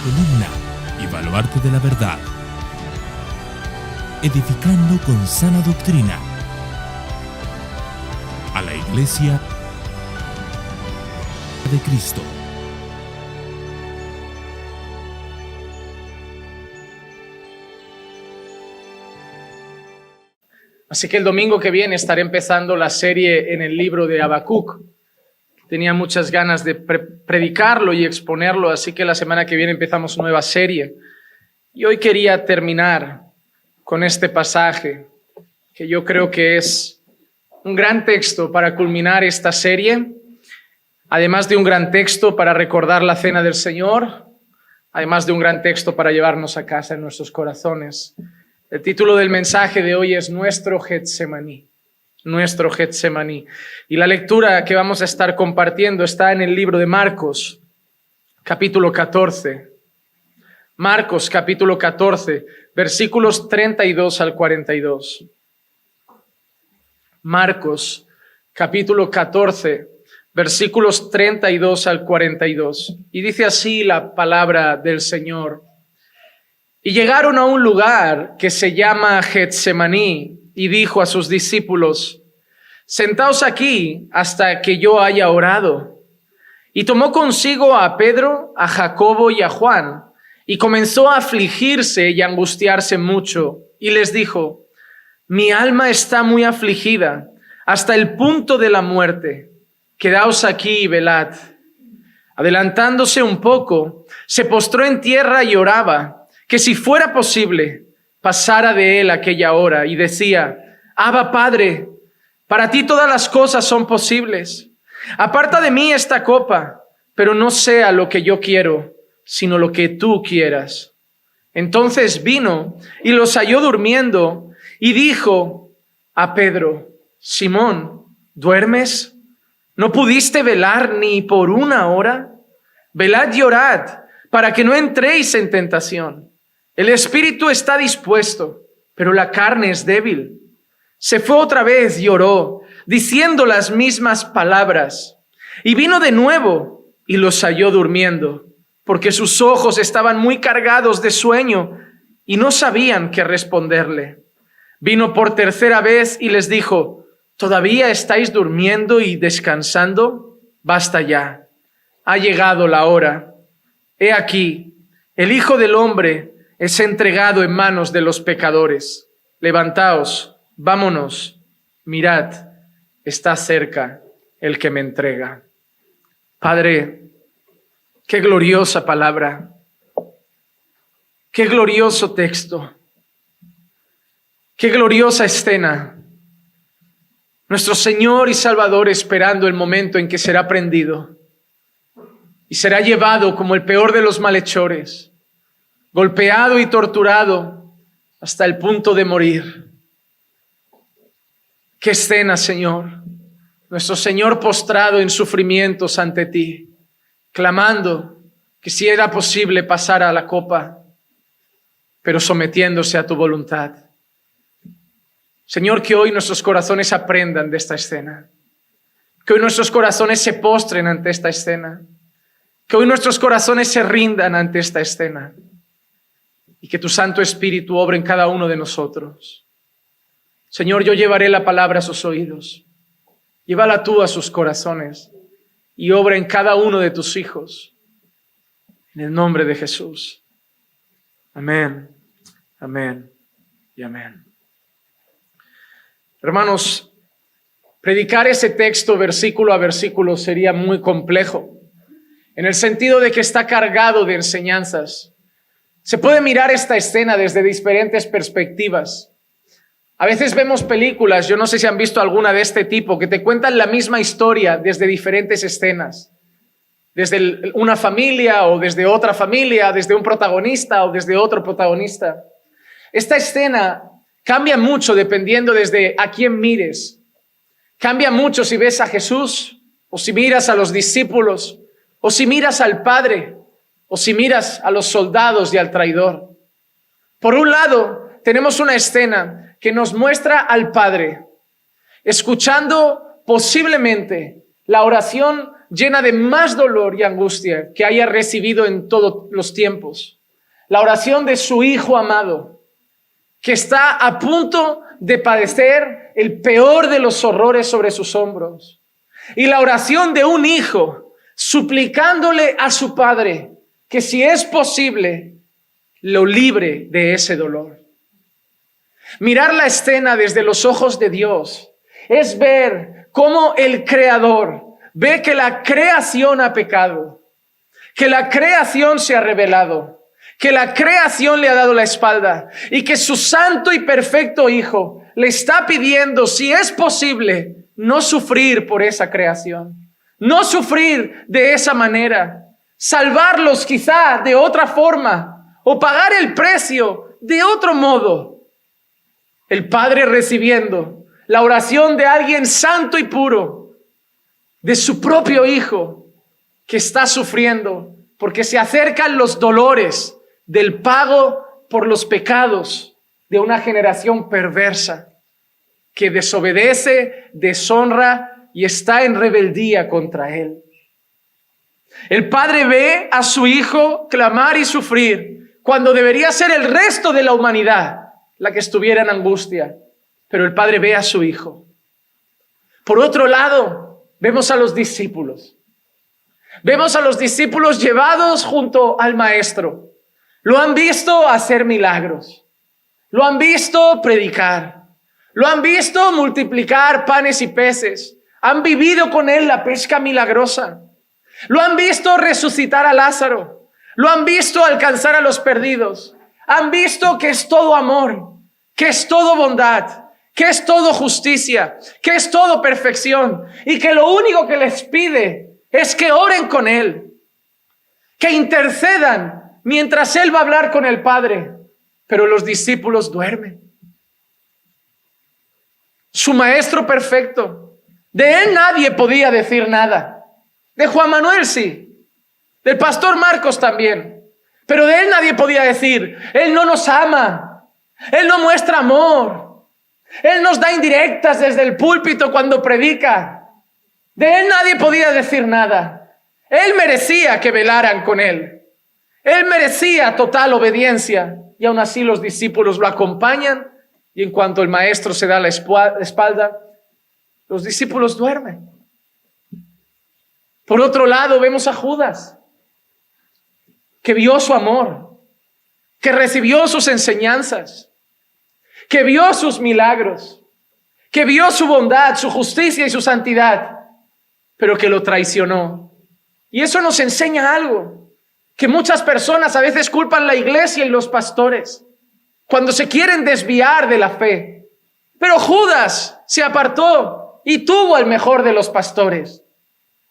columna y baluarte de la verdad, edificando con sana doctrina a la Iglesia de Cristo. Así que el domingo que viene estaré empezando la serie en el libro de Habacuc. Tenía muchas ganas de predicarlo y exponerlo, así que la semana que viene empezamos nueva serie. Y hoy quería terminar con este pasaje, que yo creo que es un gran texto para culminar esta serie, además de un gran texto para recordar la cena del Señor, además de un gran texto para llevarnos a casa en nuestros corazones. El título del mensaje de hoy es Nuestro Getsemaní. Nuestro Getsemaní. Y la lectura que vamos a estar compartiendo está en el libro de Marcos, capítulo 14. Marcos, capítulo 14, versículos 32 al 42. Marcos, capítulo 14, versículos 32 al 42. Y dice así la palabra del Señor. Y llegaron a un lugar que se llama Getsemaní, y dijo a sus discípulos: sentaos aquí hasta que yo haya orado. Y tomó consigo a Pedro, a Jacobo y a Juan, y comenzó a afligirse y a angustiarse mucho, y les dijo: mi alma está muy afligida, hasta el punto de la muerte. Quedaos aquí y velad. Adelantándose un poco, se postró en tierra y oraba, que si fuera posible, pasara de él aquella hora, y decía: Abba, Padre, para ti todas las cosas son posibles. Aparta de mí esta copa, pero no sea lo que yo quiero, sino lo que tú quieras. Entonces vino y los halló durmiendo, y dijo a Pedro: Simón, ¿duermes? ¿No pudiste velar ni por una hora? Velad y orad, para que no entréis en tentación. El espíritu está dispuesto, pero la carne es débil. Se fue otra vez y oró, diciendo las mismas palabras. Y vino de nuevo y los halló durmiendo, porque sus ojos estaban muy cargados de sueño y no sabían qué responderle. Vino por tercera vez y les dijo: ¿todavía estáis durmiendo y descansando? Basta ya, ha llegado la hora. He aquí, el Hijo del Hombre es entregado en manos de los pecadores. Levantaos, vámonos, mirad, está cerca el que me entrega. Padre, qué gloriosa palabra, qué glorioso texto, qué gloriosa escena. Nuestro Señor y Salvador esperando el momento en que será prendido y será llevado como el peor de los malhechores, golpeado y torturado hasta el punto de morir. Qué escena, Señor. Nuestro Señor postrado en sufrimientos ante ti, clamando que si era posible pasar a la copa, pero sometiéndose a tu voluntad. Señor, que hoy nuestros corazones aprendan de esta escena, que hoy nuestros corazones se postren ante esta escena, que hoy nuestros corazones se rindan ante esta escena, y que tu Santo Espíritu obre en cada uno de nosotros. Señor, yo llevaré la palabra a sus oídos. Llévala tú a sus corazones y obra en cada uno de tus hijos. En el nombre de Jesús. Amén, amén y amén. Hermanos, predicar ese texto versículo a versículo sería muy complejo, en el sentido de que está cargado de enseñanzas. Se puede mirar esta escena desde diferentes perspectivas. A veces vemos películas, yo no sé si han visto alguna de este tipo, que te cuentan la misma historia desde diferentes escenas. Desde una familia o desde otra familia, desde un protagonista o desde otro protagonista. Esta escena cambia mucho dependiendo desde a quién mires. Cambia mucho si ves a Jesús o si miras a los discípulos o si miras al Padre o si miras a los soldados y al traidor. Por un lado, tenemos una escena que nos muestra al Padre, escuchando posiblemente la oración llena de más dolor y angustia que haya recibido en todos los tiempos. La oración de su Hijo amado, que está a punto de padecer el peor de los horrores sobre sus hombros. Y la oración de un hijo suplicándole a su padre que si es posible, lo libre de ese dolor. Mirar la escena desde los ojos de Dios es ver cómo el Creador ve que la creación ha pecado, que la creación se ha rebelado, que la creación le ha dado la espalda y que su santo y perfecto Hijo le está pidiendo, si es posible, no sufrir por esa creación, no sufrir de esa manera, salvarlos quizá de otra forma o pagar el precio de otro modo. El Padre recibiendo la oración de alguien santo y puro, de su propio Hijo, que está sufriendo porque se acercan los dolores del pago por los pecados de una generación perversa que desobedece, deshonra y está en rebeldía contra Él. El Padre ve a su Hijo clamar y sufrir cuando debería ser el resto de la humanidad la que estuviera en angustia, pero el Padre ve a su Hijo. Por otro lado, vemos a los discípulos. Vemos a los discípulos llevados junto al Maestro. Lo han visto hacer milagros. Lo han visto predicar. Lo han visto multiplicar panes y peces. Han vivido con Él la pesca milagrosa. Lo han visto resucitar a Lázaro. Lo han visto alcanzar a los perdidos. Han visto que es todo amor, que es todo bondad, que es todo justicia, que es todo perfección y que lo único que les pide es que oren con Él, que intercedan mientras Él va a hablar con el Padre. Pero los discípulos duermen. Su Maestro perfecto, de Él nadie podía decir nada. De Juan Manuel sí, del pastor Marcos también. Pero de Él nadie podía decir, Él no nos ama, Él no muestra amor, Él nos da indirectas desde el púlpito cuando predica. De Él nadie podía decir nada. Él merecía que velaran con Él. Él merecía total obediencia. Y aún así los discípulos lo acompañan y en cuanto el Maestro se da la espalda, los discípulos duermen. Por otro lado, vemos a Judas, que vio su amor, que recibió sus enseñanzas, que vio sus milagros, que vio su bondad, su justicia y su santidad, pero que lo traicionó. Y eso nos enseña algo, que muchas personas a veces culpan la iglesia y los pastores cuando se quieren desviar de la fe. Pero Judas se apartó y tuvo al mejor de los pastores.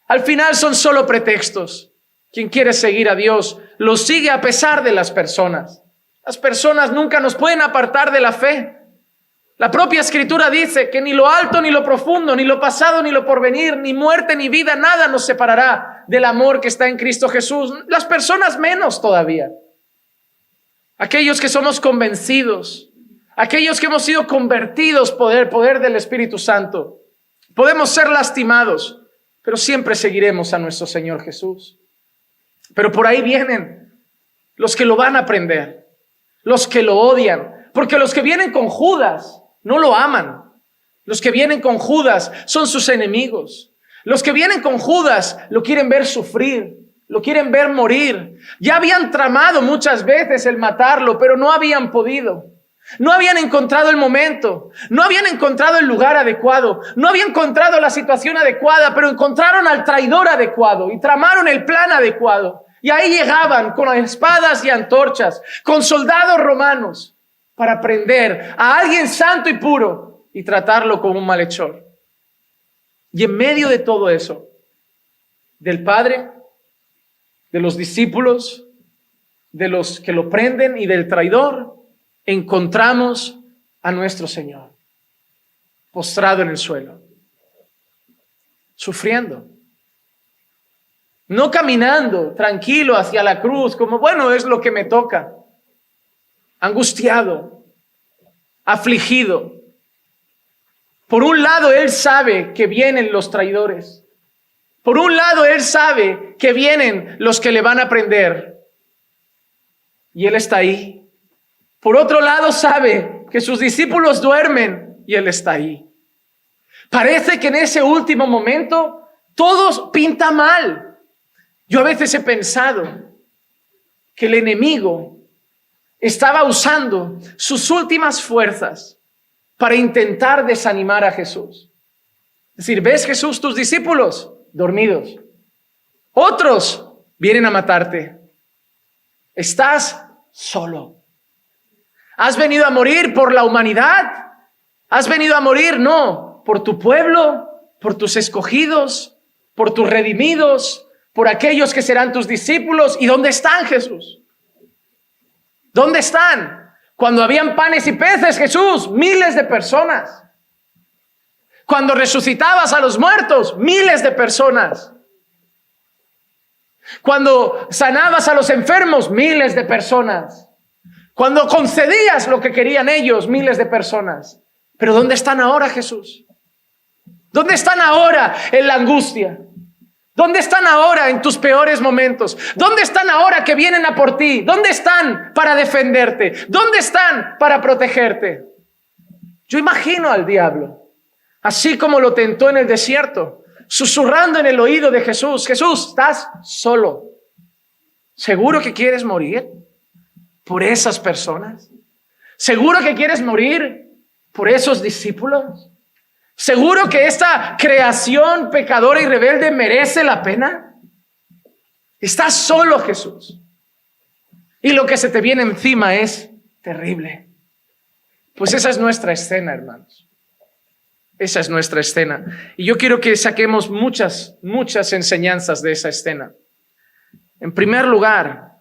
Al final son solo pretextos. Quien quiere seguir a Dios lo sigue a pesar de las personas. Las personas nunca nos pueden apartar de la fe. La propia Escritura dice que ni lo alto ni lo profundo, ni lo pasado ni lo porvenir, ni muerte ni vida, nada nos separará del amor que está en Cristo Jesús. Las personas menos todavía. Aquellos que somos convencidos, aquellos que hemos sido convertidos por el poder del Espíritu Santo, podemos ser lastimados, pero siempre seguiremos a nuestro Señor Jesús. Pero por ahí vienen los que lo van a aprender, los que lo odian, porque los que vienen con Judas no lo aman. Los que vienen con Judas son sus enemigos. Los que vienen con Judas lo quieren ver sufrir, lo quieren ver morir. Ya habían tramado muchas veces el matarlo, pero no habían podido. No habían encontrado el momento, no habían encontrado el lugar adecuado, no habían encontrado la situación adecuada, pero encontraron al traidor adecuado y tramaron el plan adecuado. Y ahí llegaban con espadas y antorchas, con soldados romanos, para prender a alguien santo y puro y tratarlo como un malhechor. Y en medio de todo eso, del Padre, de los discípulos, de los que lo prenden y del traidor, encontramos a nuestro Señor, postrado en el suelo, sufriendo. No caminando tranquilo hacia la cruz, como bueno, es lo que me toca. Angustiado, afligido. Por un lado, Él sabe que vienen los traidores. Por un lado, Él sabe que vienen los que le van a prender y Él está ahí. Por otro lado, sabe que sus discípulos duermen y Él está ahí. Parece que en ese último momento todo pinta mal. Yo a veces he pensado que el enemigo estaba usando sus últimas fuerzas para intentar desanimar a Jesús. Es decir, ¿ves, Jesús, tus discípulos dormidos? Otros vienen a matarte. Estás solo. ¿Has venido a morir por la humanidad? ¿Has venido a morir, no, por tu pueblo, por tus escogidos, por tus redimidos, por aquellos que serán tus discípulos? ¿Y dónde están, Jesús? ¿Dónde están? Cuando habían panes y peces, Jesús, miles de personas. Cuando resucitabas a los muertos, miles de personas. Cuando sanabas a los enfermos, miles de personas. Cuando concedías lo que querían ellos, miles de personas. Pero ¿dónde están ahora, Jesús? ¿Dónde están ahora en la angustia? ¿Dónde están ahora en tus peores momentos? ¿Dónde están ahora que vienen a por ti? ¿Dónde están para defenderte? ¿Dónde están para protegerte? Yo imagino al diablo, así como lo tentó en el desierto, susurrando en el oído de Jesús: Jesús, estás solo. ¿Seguro que quieres morir por esas personas? ¿Seguro que quieres morir por esos discípulos? ¿Seguro que esta creación pecadora y rebelde merece la pena? Estás solo, Jesús. Y lo que se te viene encima es terrible. Pues esa es nuestra escena, hermanos. Esa es nuestra escena. Y yo quiero que saquemos muchas enseñanzas de esa escena. En primer lugar,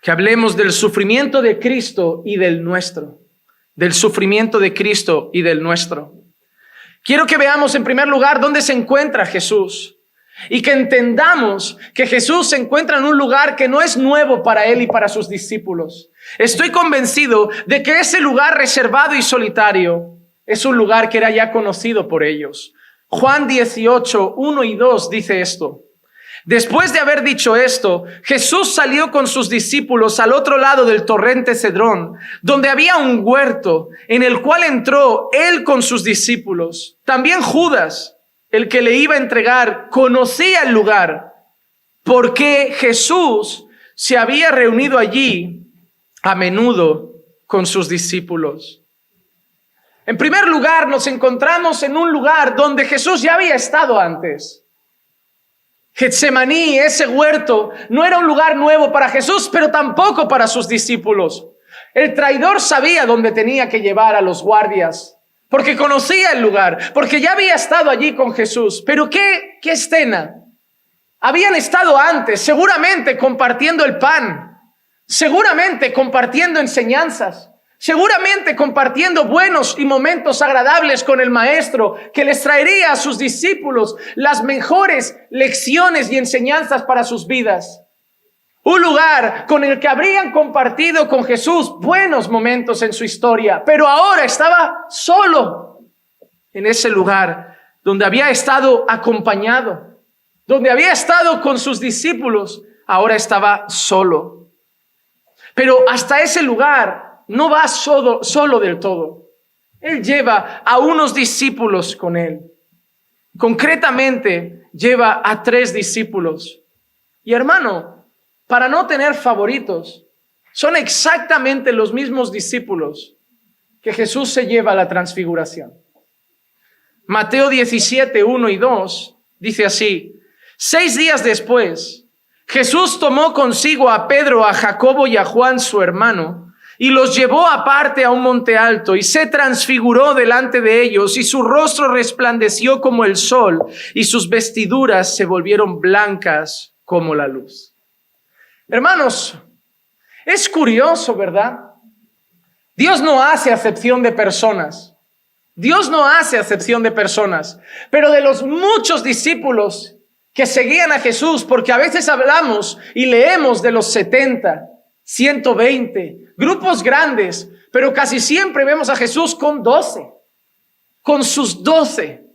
que hablemos del sufrimiento de Cristo y del nuestro. Del sufrimiento de Cristo y del nuestro. Quiero que veamos en primer lugar dónde se encuentra Jesús y que entendamos que Jesús se encuentra en un lugar que no es nuevo para Él y para sus discípulos. Estoy convencido de que ese lugar reservado y solitario es un lugar que era ya conocido por ellos. Juan 18, 1 y 2 dice esto. Después de haber dicho esto, Jesús salió con sus discípulos al otro lado del torrente Cedrón, donde había un huerto en el cual entró él con sus discípulos. También Judas, el que le iba a entregar, conocía el lugar, porque Jesús se había reunido allí a menudo con sus discípulos. En primer lugar, nos encontramos en un lugar donde Jesús ya había estado antes. Getsemaní, ese huerto, no era un lugar nuevo para Jesús, pero tampoco para sus discípulos. El traidor sabía dónde tenía que llevar a los guardias, porque conocía el lugar, porque ya había estado allí con Jesús. Pero ¿qué escena? Habían estado antes, seguramente compartiendo el pan, seguramente compartiendo enseñanzas, seguramente compartiendo buenos y momentos agradables con el maestro que les traería a sus discípulos las mejores lecciones y enseñanzas para sus vidas. Un lugar con el que habrían compartido con Jesús buenos momentos en su historia, pero ahora estaba solo en ese lugar donde había estado acompañado, donde había estado con sus discípulos, ahora estaba solo. Pero hasta ese lugar no va solo del todo. Él lleva a unos discípulos con él. Concretamente, lleva a 3 discípulos. Y hermano, para no tener favoritos, son exactamente los mismos discípulos que Jesús se lleva a la transfiguración. Mateo 17, 1 y 2 dice así: 6 días después, Jesús tomó consigo a Pedro, a Jacobo y a Juan, su hermano, y los llevó aparte a un monte alto y se transfiguró delante de ellos, y su rostro resplandeció como el sol y sus vestiduras se volvieron blancas como la luz. Hermanos, es curioso, ¿verdad? Dios no hace acepción de personas. Dios no hace acepción de personas. Pero de los muchos discípulos que seguían a Jesús, porque a veces hablamos y leemos de los 70, 120, grupos grandes, pero casi siempre vemos a Jesús con 12, con sus 12,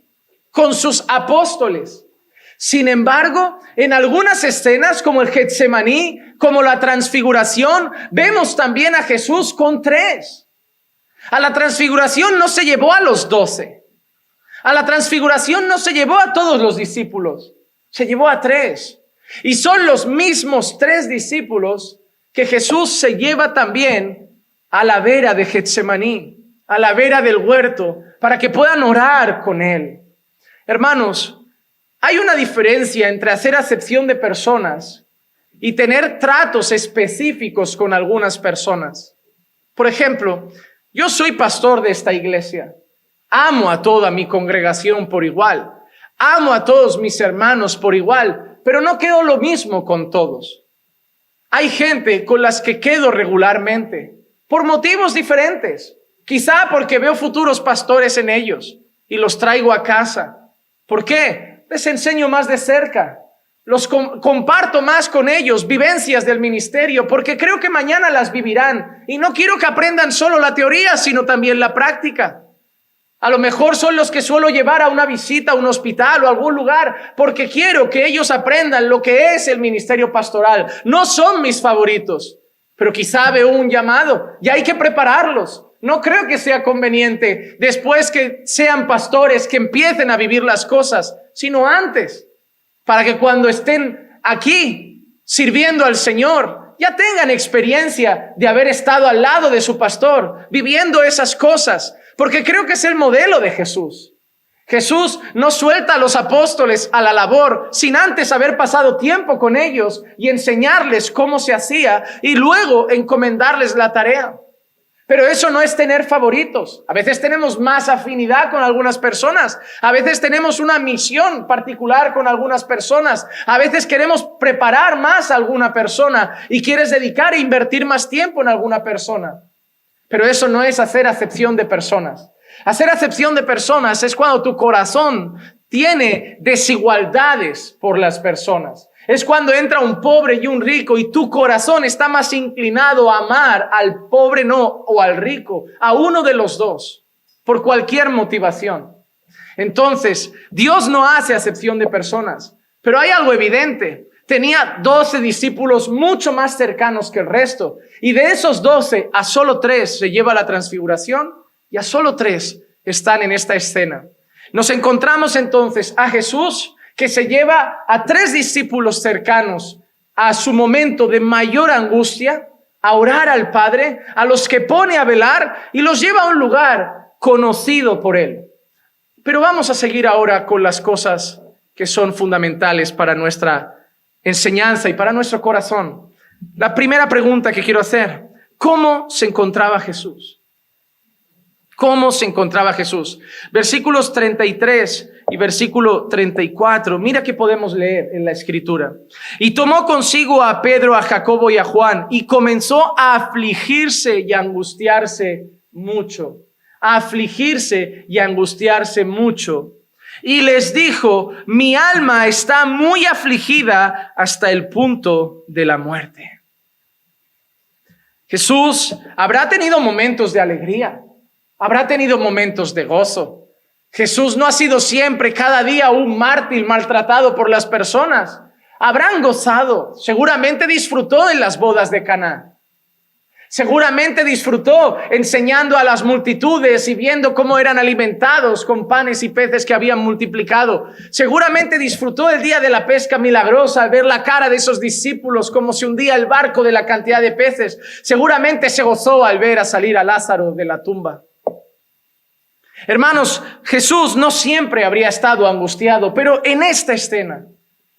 con sus apóstoles. Sin embargo, en algunas escenas como el Getsemaní, como la transfiguración, vemos también a Jesús con 3. A la transfiguración no se llevó a los 12. A la transfiguración no se llevó a todos los discípulos. Se llevó a 3. Y son los mismos 3 discípulos que Jesús se lleva también a la vera de Getsemaní, a la vera del huerto, para que puedan orar con él. Hermanos, hay una diferencia entre hacer acepción de personas y tener tratos específicos con algunas personas. Por ejemplo, yo soy pastor de esta iglesia. Amo a toda mi congregación por igual. Amo a todos mis hermanos por igual, pero no quedo lo mismo con todos. Hay gente con las que quedo regularmente por motivos diferentes. Quizá porque veo futuros pastores en ellos y los traigo a casa. ¿Por qué? Les enseño más de cerca. Los comparto más con ellos, vivencias del ministerio, porque creo que mañana las vivirán. Y no quiero que aprendan solo la teoría, sino también la práctica. A lo mejor son los que suelo llevar a una visita a un hospital o a algún lugar, porque quiero que ellos aprendan lo que es el ministerio pastoral. No son mis favoritos, pero quizá veo un llamado y hay que prepararlos. No creo que sea conveniente después que sean pastores que empiecen a vivir las cosas, sino antes, para que cuando estén aquí sirviendo al Señor, ya tengan experiencia de haber estado al lado de su pastor, viviendo esas cosas, porque creo que es el modelo de Jesús. Jesús no suelta a los apóstoles a la labor sin antes haber pasado tiempo con ellos y enseñarles cómo se hacía y luego encomendarles la tarea. Pero eso no es tener favoritos. A veces tenemos más afinidad con algunas personas. A veces tenemos una misión particular con algunas personas. A veces queremos preparar más a alguna persona y quieres dedicar e invertir más tiempo en alguna persona. Pero eso no es hacer acepción de personas. Hacer acepción de personas es cuando tu corazón tiene desigualdades por las personas. Es cuando entra un pobre y un rico y tu corazón está más inclinado a amar al pobre o al rico, a uno de los dos, por cualquier motivación. Entonces, Dios no hace acepción de personas, pero hay algo evidente. Tenía 12 discípulos mucho más cercanos que el resto, y de esos 12, a solo 3 se lleva la transfiguración y a solo 3 están en esta escena. Nos encontramos entonces a Jesús, que se lleva a 3 discípulos cercanos a su momento de mayor angustia, a orar al Padre, a los que pone a velar y los lleva a un lugar conocido por él. Pero vamos a seguir ahora con las cosas que son fundamentales para nuestra enseñanza y para nuestro corazón. La primera pregunta que quiero hacer: ¿cómo se encontraba Jesús? ¿Cómo se encontraba Jesús? Versículos 33 y versículo 34. Mira que podemos leer en la Escritura. Y tomó consigo a Pedro, a Jacobo y a Juan, y comenzó a afligirse y a angustiarse mucho. A afligirse y a angustiarse mucho. Y les dijo: mi alma está muy afligida hasta el punto de la muerte. Jesús habrá tenido momentos de alegría. Habrá tenido momentos de gozo. Jesús no ha sido siempre, cada día, un mártir maltratado por las personas. Habrán gozado. Seguramente disfrutó en las bodas de Caná. Seguramente disfrutó enseñando a las multitudes y viendo cómo eran alimentados con panes y peces que habían multiplicado. Seguramente disfrutó el día de la pesca milagrosa al ver la cara de esos discípulos como se hundía el barco de la cantidad de peces. Seguramente se gozó al ver a salir a Lázaro de la tumba. Hermanos, Jesús no siempre habría estado angustiado, pero en esta escena,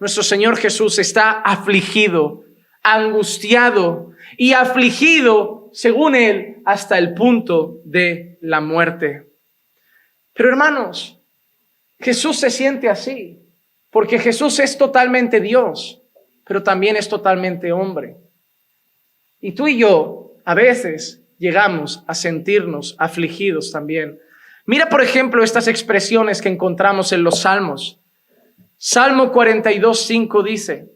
nuestro Señor Jesús está afligido, angustiado y afligido, según él, hasta el punto de la muerte. Pero hermanos, Jesús se siente así, porque Jesús es totalmente Dios, pero también es totalmente hombre. Y tú y yo, a veces, llegamos a sentirnos afligidos también. Mira, por ejemplo, estas expresiones que encontramos en los Salmos. Salmo 42:5 dice: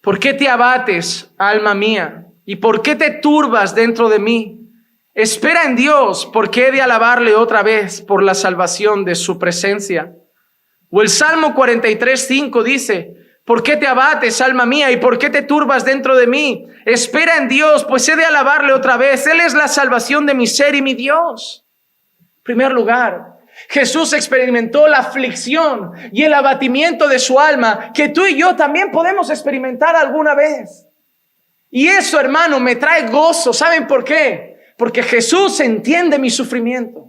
¿por qué te abates, alma mía? ¿Y por qué te turbas dentro de mí? Espera en Dios, porque he de alabarle otra vez por la salvación de su presencia. O el Salmo 43:5 dice: ¿por qué te abates, alma mía, y por qué te turbas dentro de mí? Espera en Dios, pues he de alabarle otra vez. Él es la salvación de mi ser y mi Dios. En primer lugar, Jesús experimentó la aflicción y el abatimiento de su alma que tú y yo también podemos experimentar alguna vez. Y eso, hermano, me trae gozo. ¿Saben por qué? Porque Jesús entiende mi sufrimiento.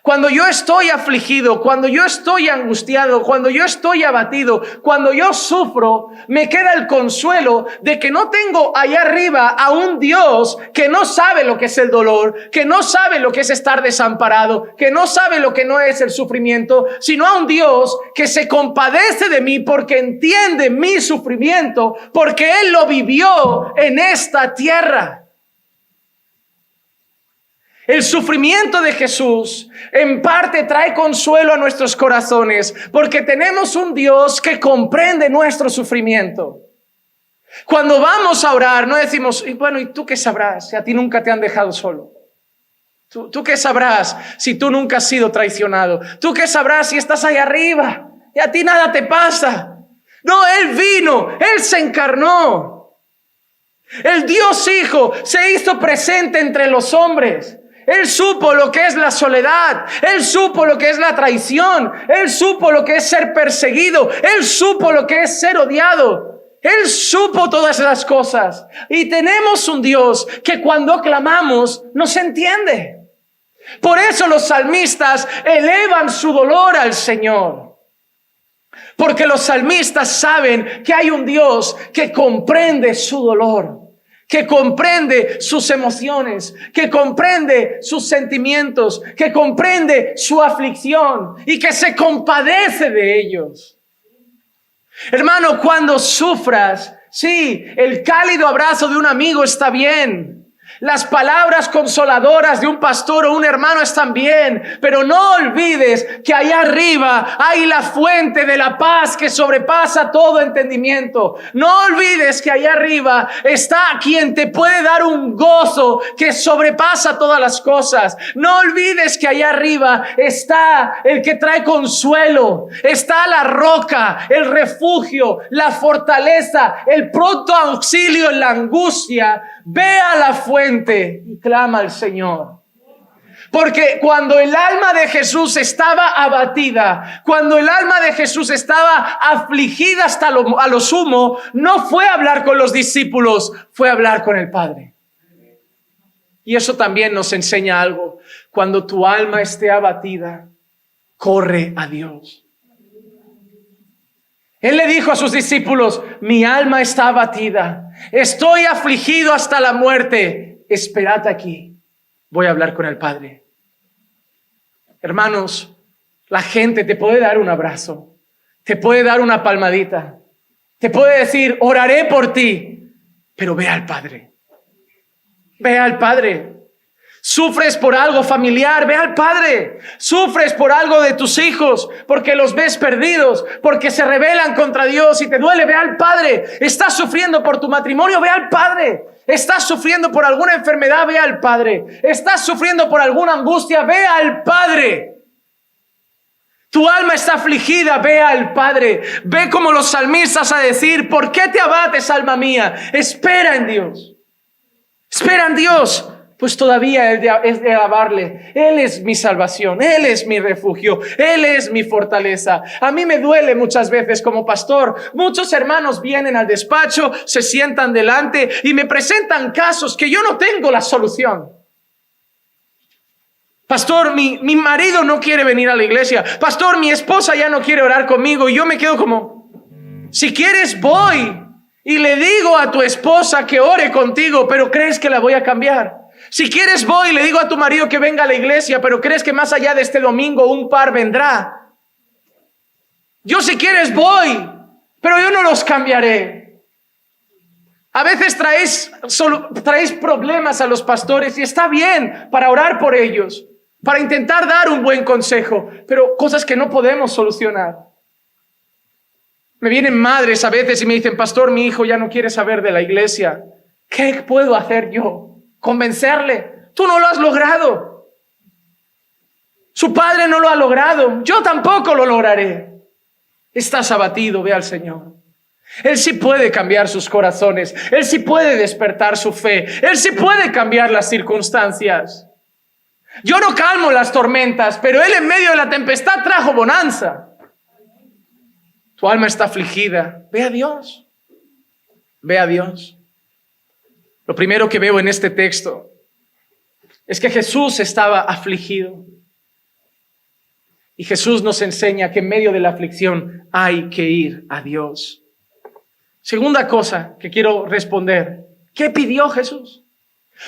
Cuando yo estoy afligido, cuando yo estoy angustiado, cuando yo estoy abatido, cuando yo sufro, me queda el consuelo de que no tengo allá arriba a un Dios que no sabe lo que es el dolor, que no sabe lo que es estar desamparado, que no sabe lo que no es el sufrimiento, sino a un Dios que se compadece de mí porque entiende mi sufrimiento, porque Él lo vivió en esta tierra. El sufrimiento de Jesús en parte trae consuelo a nuestros corazones porque tenemos un Dios que comprende nuestro sufrimiento. Cuando vamos a orar no decimos: bueno, ¿y tú qué sabrás si a ti nunca te han dejado solo? ¿Tú qué sabrás si tú nunca has sido traicionado? ¿Tú qué sabrás si estás ahí arriba y a ti nada te pasa? No, Él vino, Él se encarnó. El Dios Hijo se hizo presente entre los hombres. Él supo lo que es la soledad, Él supo lo que es la traición, Él supo lo que es ser perseguido, Él supo lo que es ser odiado, Él supo todas esas cosas. Y tenemos un Dios que cuando clamamos nos entiende. Por eso los salmistas elevan su dolor al Señor. Porque los salmistas saben que hay un Dios que comprende su dolor, que comprende sus emociones, que comprende sus sentimientos, que comprende su aflicción y que se compadece de ellos. Hermano, cuando sufras, sí, el cálido abrazo de un amigo está bien. Las palabras consoladoras de un pastor o un hermano están bien, pero no olvides que allá arriba hay la fuente de la paz que sobrepasa todo entendimiento. No olvides que allá arriba está quien te puede dar un gozo que sobrepasa todas las cosas. No olvides que allá arriba está el que trae consuelo, está la roca, el refugio, la fortaleza, el pronto auxilio en la angustia. Ve a la fuente y clama al Señor. Porque cuando el alma de Jesús estaba abatida, cuando el alma de Jesús estaba afligida hasta a lo sumo, no fue a hablar con los discípulos, fue a hablar con el Padre. Y eso también nos enseña algo. Cuando tu alma esté abatida, corre a Dios. Él le dijo a sus discípulos: mi alma está abatida, estoy afligido hasta la muerte, esperad aquí, voy a hablar con el Padre. Hermanos, la gente te puede dar un abrazo, te puede dar una palmadita, te puede decir: oraré por ti, pero ve al Padre, ve al Padre. Sufres por algo familiar, ve al Padre. Sufres por algo de tus hijos, porque los ves perdidos, porque se rebelan contra Dios y te duele, ve al Padre. Estás sufriendo por tu matrimonio, ve al Padre. Estás sufriendo por alguna enfermedad, ve al Padre. Estás sufriendo por alguna angustia, ve al Padre. Tu alma está afligida, ve al Padre. Ve como los salmistas a decir: ¿por qué te abates, alma mía? Espera en Dios. Espera en Dios. Pues todavía es de alabarle. Él es mi salvación, Él es mi refugio, Él es mi fortaleza. A mí me duele muchas veces como pastor. Muchos hermanos vienen al despacho, se sientan delante y me presentan casos que yo no tengo la solución. Pastor, mi marido no quiere venir a la iglesia. Pastor, mi esposa ya no quiere orar conmigo. Y yo me quedo como: si quieres voy y le digo a tu esposa que ore contigo, pero ¿crees que la voy a cambiar? Si quieres voy y le digo a tu marido que venga a la iglesia, pero ¿crees que más allá de este domingo un par vendrá? Yo, si quieres voy, pero yo no los cambiaré. A veces traéis problemas a los pastores y está bien para orar por ellos, para intentar dar un buen consejo, pero cosas que no podemos solucionar. Me vienen madres a veces y me dicen: pastor, mi hijo ya no quiere saber de la iglesia. ¿Qué puedo hacer yo? ¿Convencerle? Tú no lo has logrado. Su padre no lo ha logrado, yo tampoco lo lograré. Estás abatido, ve al Señor. Él sí puede cambiar sus corazones, Él sí puede despertar su fe, Él sí puede cambiar las circunstancias. Yo no calmo las tormentas, pero Él en medio de la tempestad trajo bonanza. Tu alma está afligida, ve a Dios, ve a Dios. Lo primero que veo en este texto es que Jesús estaba afligido. Y Jesús nos enseña que en medio de la aflicción hay que ir a Dios. Segunda cosa que quiero responder, ¿qué pidió Jesús?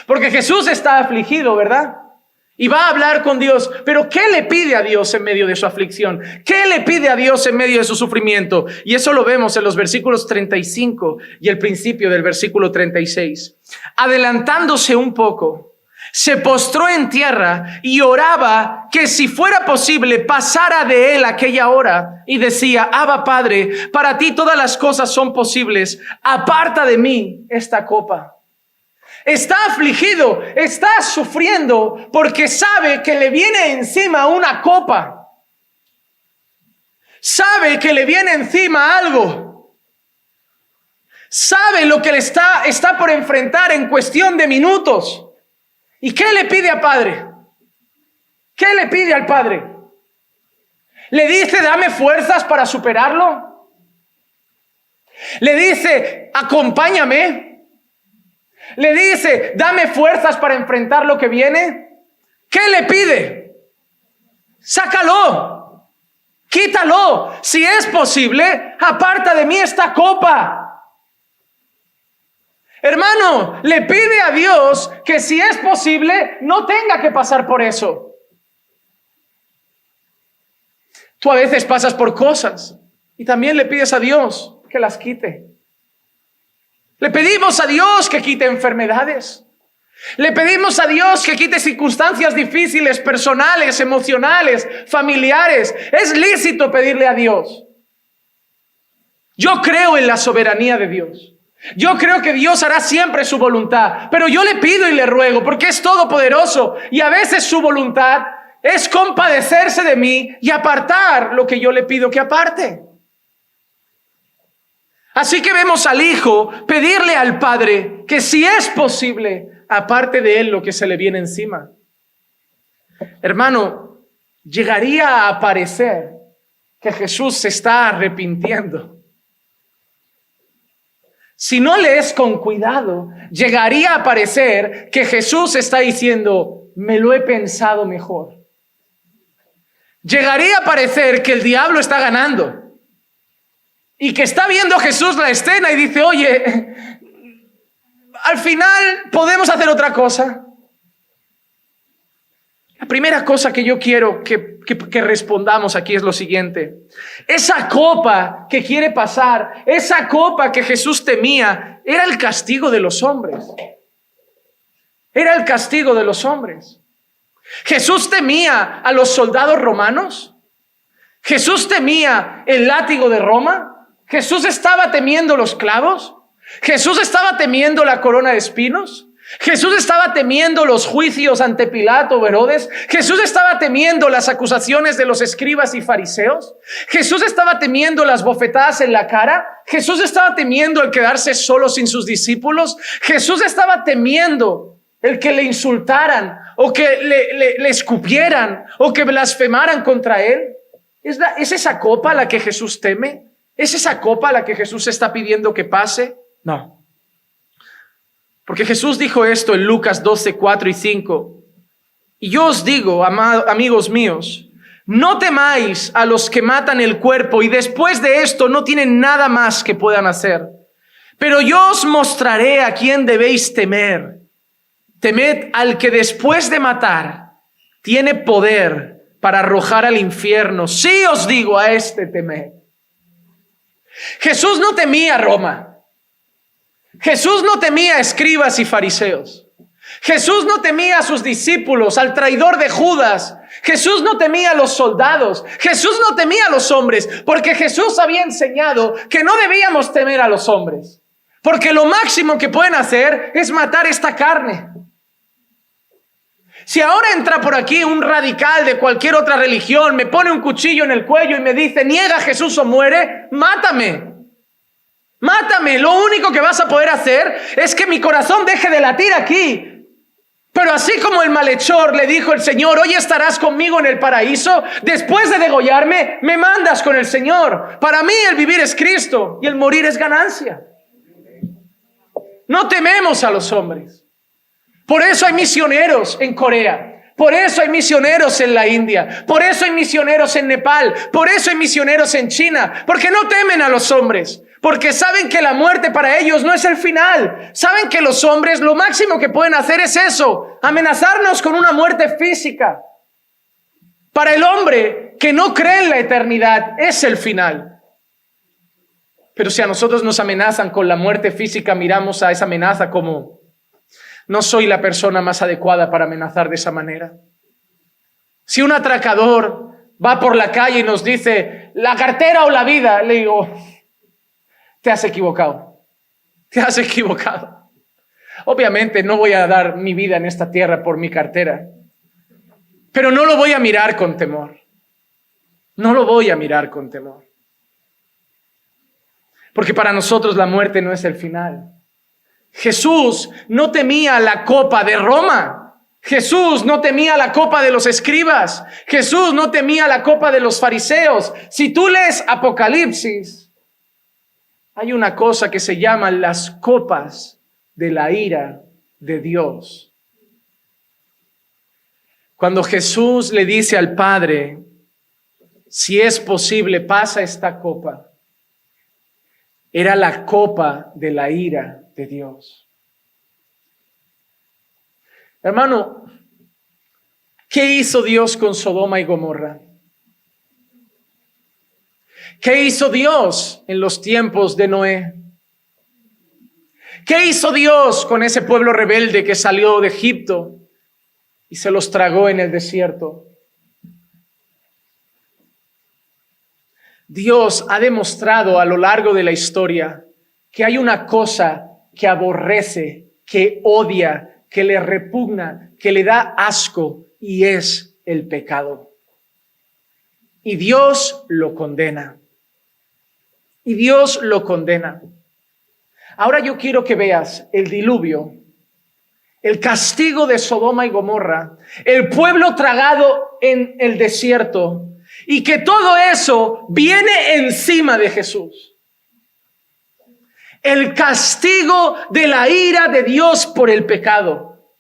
Porque Jesús está afligido, ¿verdad? Y va a hablar con Dios, pero ¿qué le pide a Dios en medio de su aflicción? ¿Qué le pide a Dios en medio de su sufrimiento? Y eso lo vemos en los versículos 35 y el principio del versículo 36. Adelantándose un poco, se postró en tierra y oraba que si fuera posible pasara de él aquella hora, y decía: Abba, Padre, para ti todas las cosas son posibles, aparta de mí esta copa. Está afligido, está sufriendo porque sabe que le viene encima una copa. Sabe que le viene encima algo. Sabe lo que le está por enfrentar en cuestión de minutos. ¿Y qué le pide al Padre? ¿Qué le pide al Padre? ¿Le dice: dame fuerzas para superarlo? ¿Le dice: acompáñame? ¿Le dice: dame fuerzas para enfrentar lo que viene? ¿Qué le pide? Sácalo, quítalo. Si es posible, aparta de mí esta copa. Hermano, le pide a Dios que si es posible, no tenga que pasar por eso. Tú a veces pasas por cosas y también le pides a Dios que las quite. Le pedimos a Dios que quite enfermedades. Le pedimos a Dios que quite circunstancias difíciles, personales, emocionales, familiares. Es lícito pedirle a Dios. Yo creo en la soberanía de Dios. Yo creo que Dios hará siempre su voluntad, pero yo le pido y le ruego porque es todopoderoso y a veces su voluntad es compadecerse de mí y apartar lo que yo le pido que aparte. Así que vemos al Hijo pedirle al Padre que si es posible, aparte de él lo que se le viene encima. Hermano, llegaría a parecer que Jesús se está arrepintiendo. Si no lees con cuidado, llegaría a parecer que Jesús está diciendo: me lo he pensado mejor. Llegaría a parecer que el diablo está ganando. Y que está viendo Jesús la escena y dice: oye, al final podemos hacer otra cosa. La primera cosa que yo quiero que respondamos aquí es lo siguiente. Esa copa que quiere pasar, esa copa que Jesús temía, era el castigo de los hombres. Era el castigo de los hombres. Jesús temía a los soldados romanos. Jesús temía el látigo de Roma. Jesús estaba temiendo los clavos. Jesús estaba temiendo la corona de espinos. Jesús estaba temiendo los juicios ante Pilato o Herodes. Jesús estaba temiendo las acusaciones de los escribas y fariseos. Jesús estaba temiendo las bofetadas en la cara. Jesús estaba temiendo el quedarse solo sin sus discípulos. Jesús estaba temiendo el que le insultaran o que le escupieran o que blasfemaran contra él. ¿Es esa copa la que Jesús teme? ¿Es esa copa la que Jesús está pidiendo que pase? No. Porque Jesús dijo esto en Lucas 12, 4 y 5. Y yo os digo, amigos míos, no temáis a los que matan el cuerpo y después de esto no tienen nada más que puedan hacer. Pero yo os mostraré a quién debéis temer. Temed al que después de matar tiene poder para arrojar al infierno. Sí os digo, a este temed. Jesús no temía a Roma. Jesús no temía a escribas y fariseos. Jesús no temía a sus discípulos, al traidor de Judas. Jesús no temía a los soldados. Jesús no temía a los hombres, porque Jesús había enseñado que no debíamos temer a los hombres, porque lo máximo que pueden hacer es matar esta carne. Si ahora entra por aquí un radical de cualquier otra religión, me pone un cuchillo en el cuello y me dice, niega a Jesús o muere, mátame. Mátame. Lo único que vas a poder hacer es que mi corazón deje de latir aquí. Pero así como el malhechor le dijo el Señor, hoy estarás conmigo en el paraíso, después de degollarme, me mandas con el Señor. Para mí el vivir es Cristo y el morir es ganancia. No tememos a los hombres. Por eso hay misioneros en Corea. Por eso hay misioneros en la India. Por eso hay misioneros en Nepal. Por eso hay misioneros en China. Porque no temen a los hombres. Porque saben que la muerte para ellos no es el final. Saben que los hombres lo máximo que pueden hacer es eso. Amenazarnos con una muerte física. Para el hombre que no cree en la eternidad es el final. Pero si a nosotros nos amenazan con la muerte física, miramos a esa amenaza como... No soy la persona más adecuada para amenazar de esa manera. Si un atracador va por la calle y nos dice, la cartera o la vida, le digo, te has equivocado. Te has equivocado. Obviamente no voy a dar mi vida en esta tierra por mi cartera, pero no lo voy a mirar con temor. No lo voy a mirar con temor. Porque para nosotros la muerte no es el final. Jesús no temía la copa de Roma. Jesús no temía la copa de los escribas. Jesús no temía la copa de los fariseos. Si tú lees Apocalipsis, hay una cosa que se llama las copas de la ira de Dios. Cuando Jesús le dice al Padre, si es posible, pasa esta copa, era la copa de la ira de Dios. Hermano, ¿qué hizo Dios con Sodoma y Gomorra? ¿Qué hizo Dios en los tiempos de Noé? ¿Qué hizo Dios con ese pueblo rebelde que salió de Egipto y se los tragó en el desierto? Dios ha demostrado a lo largo de la historia que hay una cosa que aborrece, que odia, que le repugna, que le da asco, y es el pecado. Y Dios lo condena. Y Dios lo condena. Ahora yo quiero que veas el diluvio, el castigo de Sodoma y Gomorra, el pueblo tragado en el desierto, y que todo eso viene encima de Jesús. El castigo de la ira de Dios por el pecado.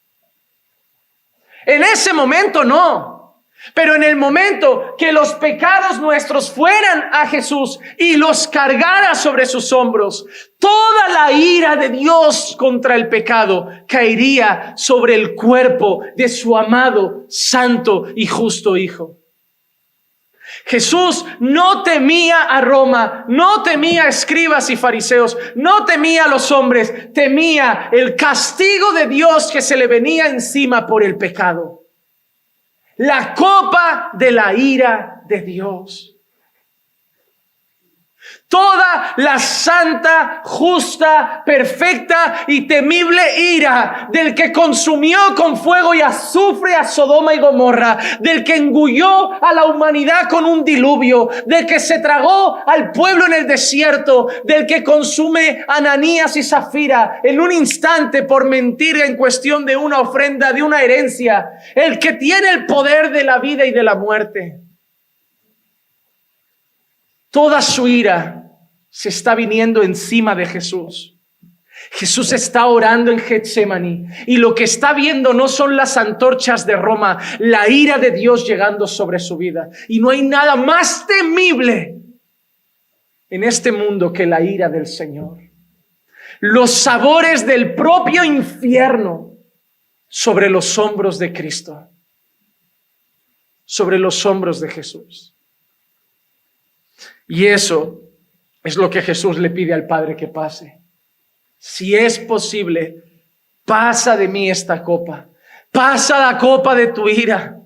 En ese momento no, pero en el momento que los pecados nuestros fueran a Jesús y los cargara sobre sus hombros, toda la ira de Dios contra el pecado caería sobre el cuerpo de su amado, santo y justo Hijo. Jesús no temía a Roma, no temía a escribas y fariseos, no temía a los hombres, temía el castigo de Dios que se le venía encima por el pecado. La copa de la ira de Dios. Toda la santa, justa, perfecta y temible ira del que consumió con fuego y azufre a Sodoma y Gomorra, del que engulló a la humanidad con un diluvio, del que se tragó al pueblo en el desierto, del que consume a Ananías y Zafira en un instante por mentir en cuestión de una ofrenda, de una herencia, el que tiene el poder de la vida y de la muerte. Toda su ira se está viniendo encima de Jesús. Jesús está orando en Getsemaní y lo que está viendo no son las antorchas de Roma, la ira de Dios llegando sobre su vida. Y no hay nada más temible en este mundo que la ira del Señor. Los sabores del propio infierno sobre los hombros de Cristo, sobre los hombros de Jesús. Y eso es lo que Jesús le pide al Padre que pase. Si es posible, pasa de mí esta copa. Pasa la copa de tu ira.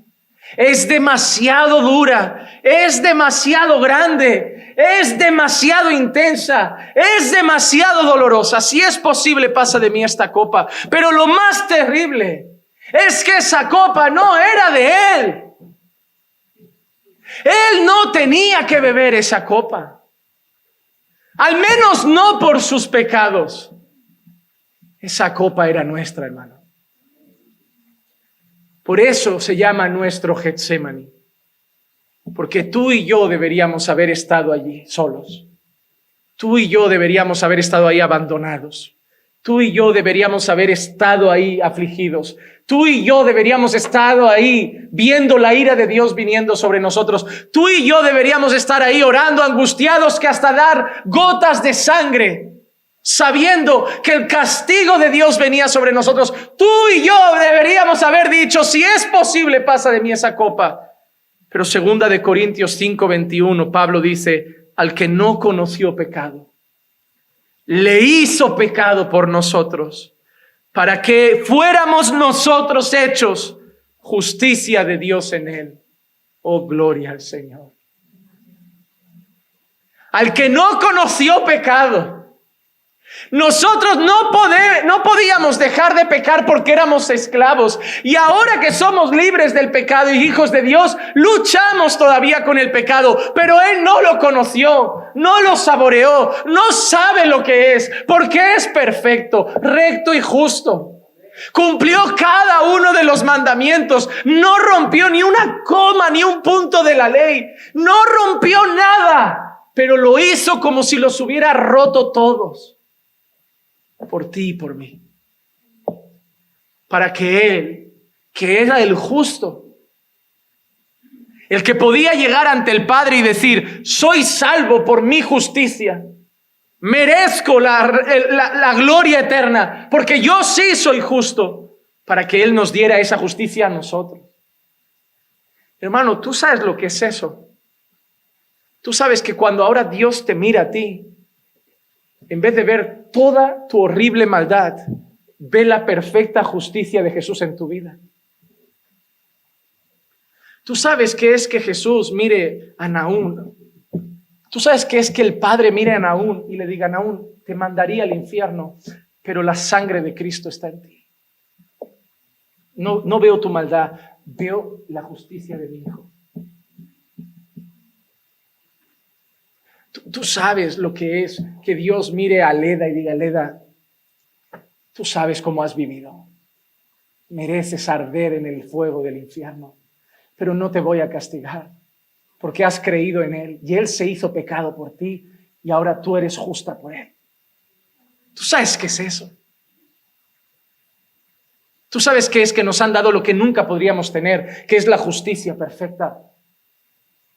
Es demasiado dura, es demasiado grande, es demasiado intensa, es demasiado dolorosa. Si es posible, pasa de mí esta copa. Pero lo más terrible Es que esa copa no era de Él. Él no tenía que beber esa copa. Al menos no por sus pecados. Esa copa era nuestra, hermano. Por eso se llama nuestro Getsemaní. Porque tú y yo deberíamos haber estado allí solos. Tú y yo deberíamos haber estado ahí abandonados. Tú y yo deberíamos haber estado ahí afligidos. Tú y yo deberíamos estar ahí viendo la ira de Dios viniendo sobre nosotros. Tú y yo deberíamos estar ahí orando, angustiados, que hasta dar gotas de sangre, sabiendo que el castigo de Dios venía sobre nosotros. Tú y yo deberíamos haber dicho, si es posible, pasa de mí esa copa. Pero 2 Corintios 5:21, Pablo dice, al que no conoció pecado, le hizo pecado por nosotros, para que fuéramos nosotros hechos justicia de Dios en él. Oh, gloria al Señor. Al que no conoció pecado. Nosotros no podíamos dejar de pecar porque éramos esclavos. Y ahora que somos libres del pecado y hijos de Dios, luchamos todavía con el pecado. Pero Él no lo conoció, no lo saboreó, no sabe lo que es, porque es perfecto, recto y justo. Cumplió cada uno de los mandamientos, no rompió ni una coma, ni un punto de la ley, no rompió nada, pero lo hizo como si los hubiera roto todos. Por ti y por mí. Para que Él, que era el justo, el que podía llegar ante el Padre y decir, soy salvo por mi justicia, merezco la gloria eterna, porque yo sí soy justo, para que Él nos diera esa justicia a nosotros. Hermano, ¿tú sabes lo que es eso? Tú sabes que cuando ahora Dios te mira a ti, en vez de ver toda tu horrible maldad, ve la perfecta justicia de Jesús en tu vida. Tú sabes qué es que Jesús mire a Naún. Tú sabes qué es que el Padre mire a Naún y le diga, Naún, te mandaría al infierno, pero la sangre de Cristo está en ti. No veo tu maldad, veo la justicia de mi Hijo. Tú sabes lo que es que Dios mire a Leda y diga, Leda, tú sabes cómo has vivido. Mereces arder en el fuego del infierno, pero no te voy a castigar porque has creído en Él y Él se hizo pecado por ti y ahora tú eres justa por Él. ¿Tú sabes qué es eso? ¿Tú sabes qué es que nos han dado lo que nunca podríamos tener, que es la justicia perfecta?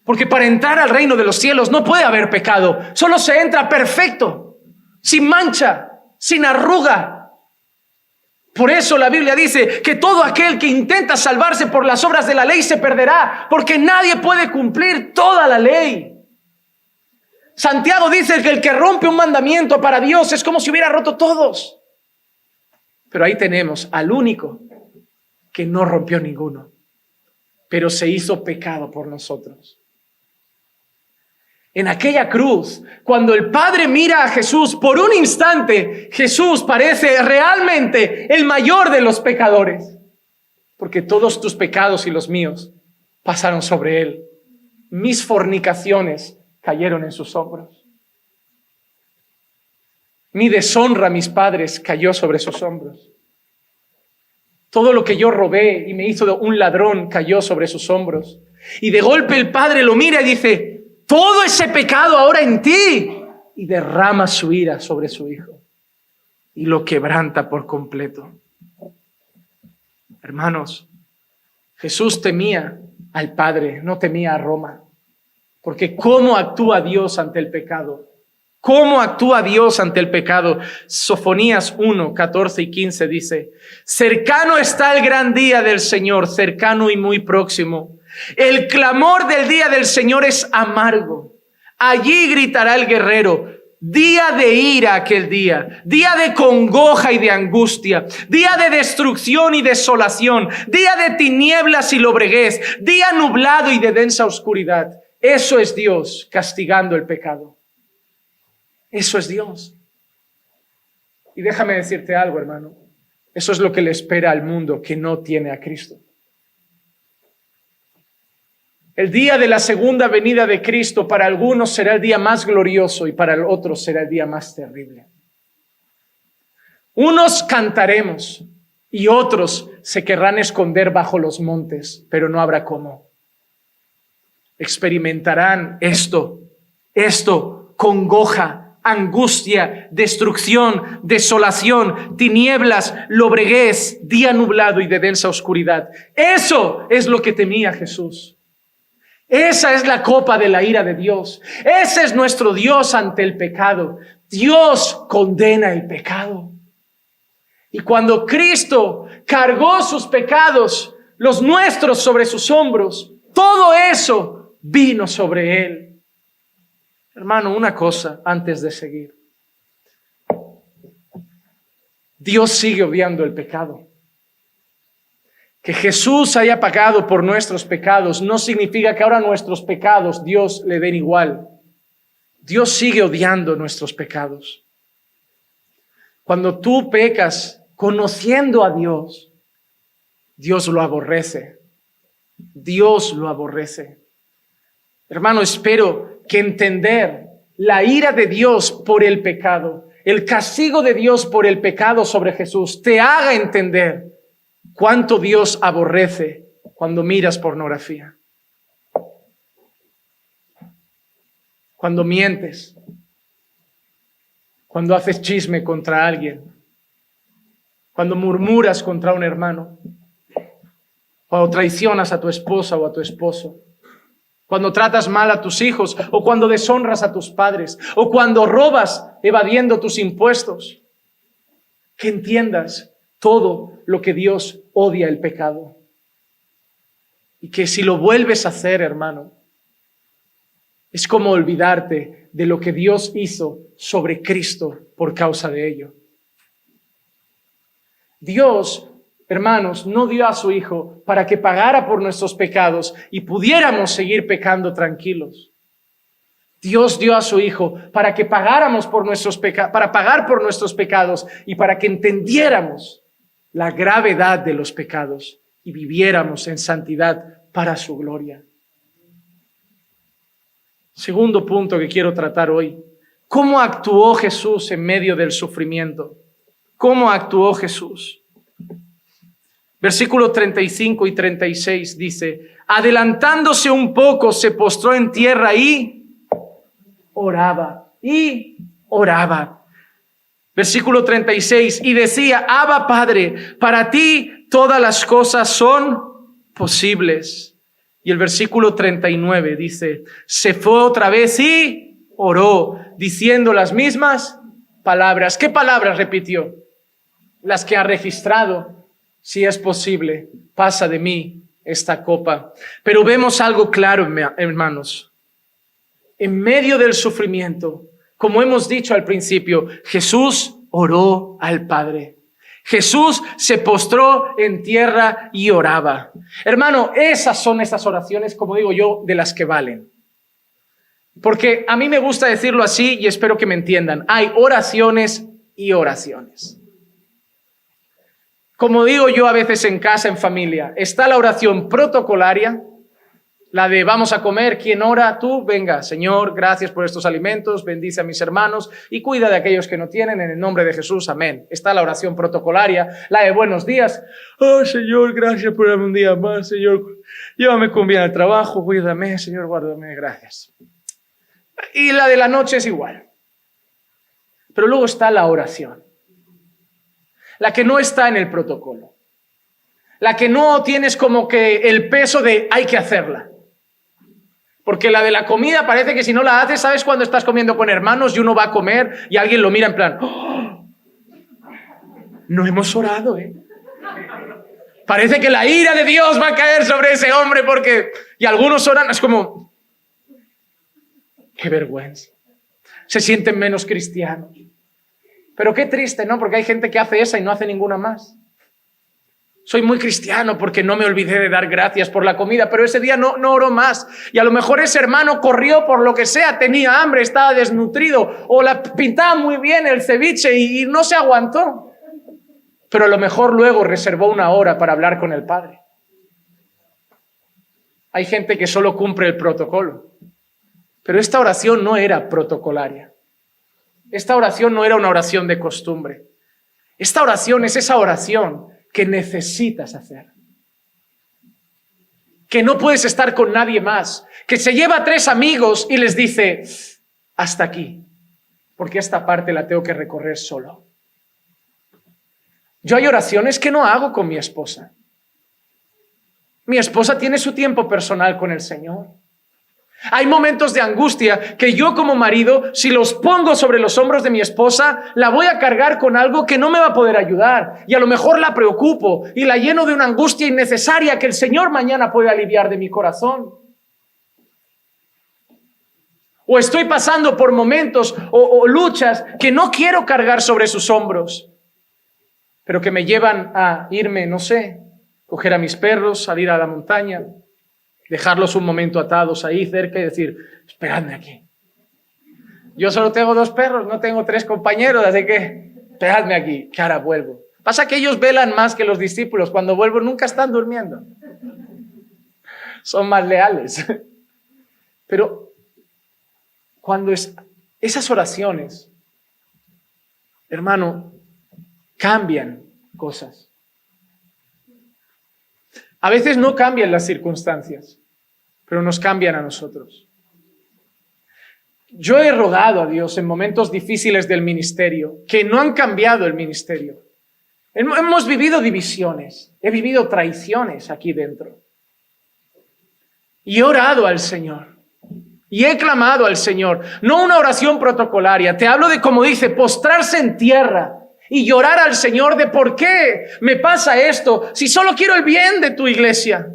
Porque para entrar al reino de los cielos no puede haber pecado. Solo se entra perfecto, sin mancha, sin arruga. Por eso la Biblia dice que todo aquel que intenta salvarse por las obras de la ley se perderá, porque nadie puede cumplir toda la ley. Santiago dice que el que rompe un mandamiento para Dios es como si hubiera roto todos. Pero ahí tenemos al único que no rompió ninguno, pero se hizo pecado por nosotros. En aquella cruz, cuando el Padre mira a Jesús, por un instante, Jesús parece realmente el mayor de los pecadores, porque todos tus pecados y los míos pasaron sobre Él. Mis fornicaciones cayeron en sus hombros. Mi deshonra a mis padres cayó sobre sus hombros. Todo lo que yo robé y me hizo un ladrón cayó sobre sus hombros. Y de golpe el Padre lo mira y dice, todo ese pecado ahora en ti, y derrama su ira sobre su Hijo y lo quebranta por completo. Hermanos, Jesús temía al Padre, no temía a Roma, porque ¿cómo actúa Dios ante el pecado? ¿Cómo actúa Dios ante el pecado? Sofonías 1, 14 y 15 dice, cercano está el gran día del Señor, cercano y muy próximo. El clamor del día del Señor es amargo. Allí gritará el guerrero, día de ira aquel día de congoja y de angustia, día de destrucción y desolación, día de tinieblas y lobreguez, día nublado y de densa oscuridad. Eso es Dios castigando el pecado. Eso es Dios. Y déjame decirte algo, hermano. Eso es lo que le espera al mundo que no tiene a Cristo. El día de la segunda venida de Cristo para algunos será el día más glorioso y para otros será el día más terrible. Unos cantaremos y otros se querrán esconder bajo los montes, pero no habrá cómo. Experimentarán esto, congoja, angustia, destrucción, desolación, tinieblas, lobreguez, día nublado y de densa oscuridad. Eso es lo que temía Jesús. Esa es la copa de la ira de Dios. Ese es nuestro Dios ante el pecado. Dios condena el pecado. Y cuando Cristo cargó sus pecados, los nuestros sobre sus hombros, todo eso vino sobre Él. Hermano, una cosa antes de seguir. Dios sigue odiando el pecado. Que Jesús haya pagado por nuestros pecados no significa que ahora nuestros pecados Dios le den igual. Dios sigue odiando nuestros pecados. Cuando tú pecas conociendo a Dios, Dios lo aborrece. Dios lo aborrece. Hermano, espero que entender la ira de Dios por el pecado, el castigo de Dios por el pecado sobre Jesús, te haga entender cuánto Dios aborrece cuando miras pornografía, cuando mientes, cuando haces chisme contra alguien, cuando murmuras contra un hermano, cuando traicionas a tu esposa o a tu esposo, cuando tratas mal a tus hijos o cuando deshonras a tus padres o cuando robas evadiendo tus impuestos. Que entiendas todo lo que Dios odia el pecado. Y que si lo vuelves a hacer, hermano, es como olvidarte de lo que Dios hizo sobre Cristo por causa de ello. Dios, hermanos, no dio a su Hijo para que pagara por nuestros pecados y pudiéramos seguir pecando tranquilos. Dios dio a su Hijo para que pagáramos por para pagar por nuestros pecados y para que entendiéramos la gravedad de los pecados y viviéramos en santidad para su gloria. Segundo punto que quiero tratar hoy. ¿Cómo actuó Jesús en medio del sufrimiento? ¿Cómo actuó Jesús? Versículos 35 y 36 dice: adelantándose un poco, se postró en tierra y oraba. Versículo 36, y decía: Abba, Padre, para ti todas las cosas son posibles. Y el versículo 39 dice: se fue otra vez y oró, diciendo las mismas palabras. ¿Qué palabras repitió? Las que ha registrado. Si es posible, pasa de mí esta copa. Pero vemos algo claro, hermanos. En medio del sufrimiento, como hemos dicho al principio, Jesús oró al Padre. Jesús se postró en tierra y oraba. Hermano, esas son esas oraciones, como digo yo, de las que valen. Porque a mí me gusta decirlo así y espero que me entiendan. Hay oraciones y oraciones. Como digo yo a veces en casa, en familia, está la oración protocolaria, la de vamos a comer, ¿quién ora? Tú, venga, Señor, gracias por estos alimentos, bendice a mis hermanos y cuida de aquellos que no tienen, en el nombre de Jesús, amén. Está la oración protocolaria, la de buenos días. Oh, Señor, gracias por darme un día más, Señor, llévame con bien al trabajo, cuídame, Señor, guárdame, gracias. Y la de la noche es igual. Pero luego está la oración. La que no está en el protocolo. La que no tienes como que el peso de hay que hacerla. Porque la de la comida parece que si no la haces, ¿sabes cuando estás comiendo con hermanos y uno va a comer y alguien lo mira en plan, ¡oh! No hemos orado, ¿eh? Parece que la ira de Dios va a caer sobre ese hombre porque... Y algunos oran, es como... ¡Qué vergüenza! Se sienten menos cristianos. Pero qué triste, ¿no? Porque hay gente que hace esa y no hace ninguna más. Soy muy cristiano porque no me olvidé de dar gracias por la comida, pero ese día no oró más. Y a lo mejor ese hermano corrió por lo que sea, tenía hambre, estaba desnutrido, o la pintaba muy bien el ceviche y no se aguantó. pero a lo mejor luego reservó una hora para hablar con el Padre. Hay gente que solo cumple el protocolo, pero esta oración no era protocolaria. Esta oración no era una oración de costumbre. Esta oración es esa oración que necesitas hacer. Que no puedes estar con nadie más. Que se lleva a 3 amigos y les dice, hasta aquí, porque esta parte la tengo que recorrer solo. Yo hay oraciones que no hago con mi esposa. Mi esposa tiene su tiempo personal con el Señor. Hay momentos de angustia que yo como marido, si los pongo sobre los hombros de mi esposa, la voy a cargar con algo que no me va a poder ayudar. Y a lo mejor la preocupo y la lleno de una angustia innecesaria que el Señor mañana puede aliviar de mi corazón. O estoy pasando por momentos o luchas que no quiero cargar sobre sus hombros, pero que me llevan a irme, no sé, coger a mis perros, salir a la montaña, dejarlos un momento atados ahí cerca y decir, esperadme aquí. Yo solo tengo 2 perros, no tengo 3 compañeros, así que esperadme aquí, que ahora vuelvo. Pasa que ellos velan más que los discípulos. Cuando vuelvo nunca están durmiendo. Son más leales. Pero cuando esas oraciones, hermano, cambian cosas. A veces no cambian las circunstancias, pero nos cambian a nosotros. Yo he rogado a Dios en momentos difíciles del ministerio, que no han cambiado el ministerio. Hemos vivido divisiones, he vivido traiciones aquí dentro. Y he orado al Señor. Y he clamado al Señor. No una oración protocolaria. Te hablo de, como dice, postrarse en tierra y llorar al Señor de por qué me pasa esto, si solo quiero el bien de tu iglesia.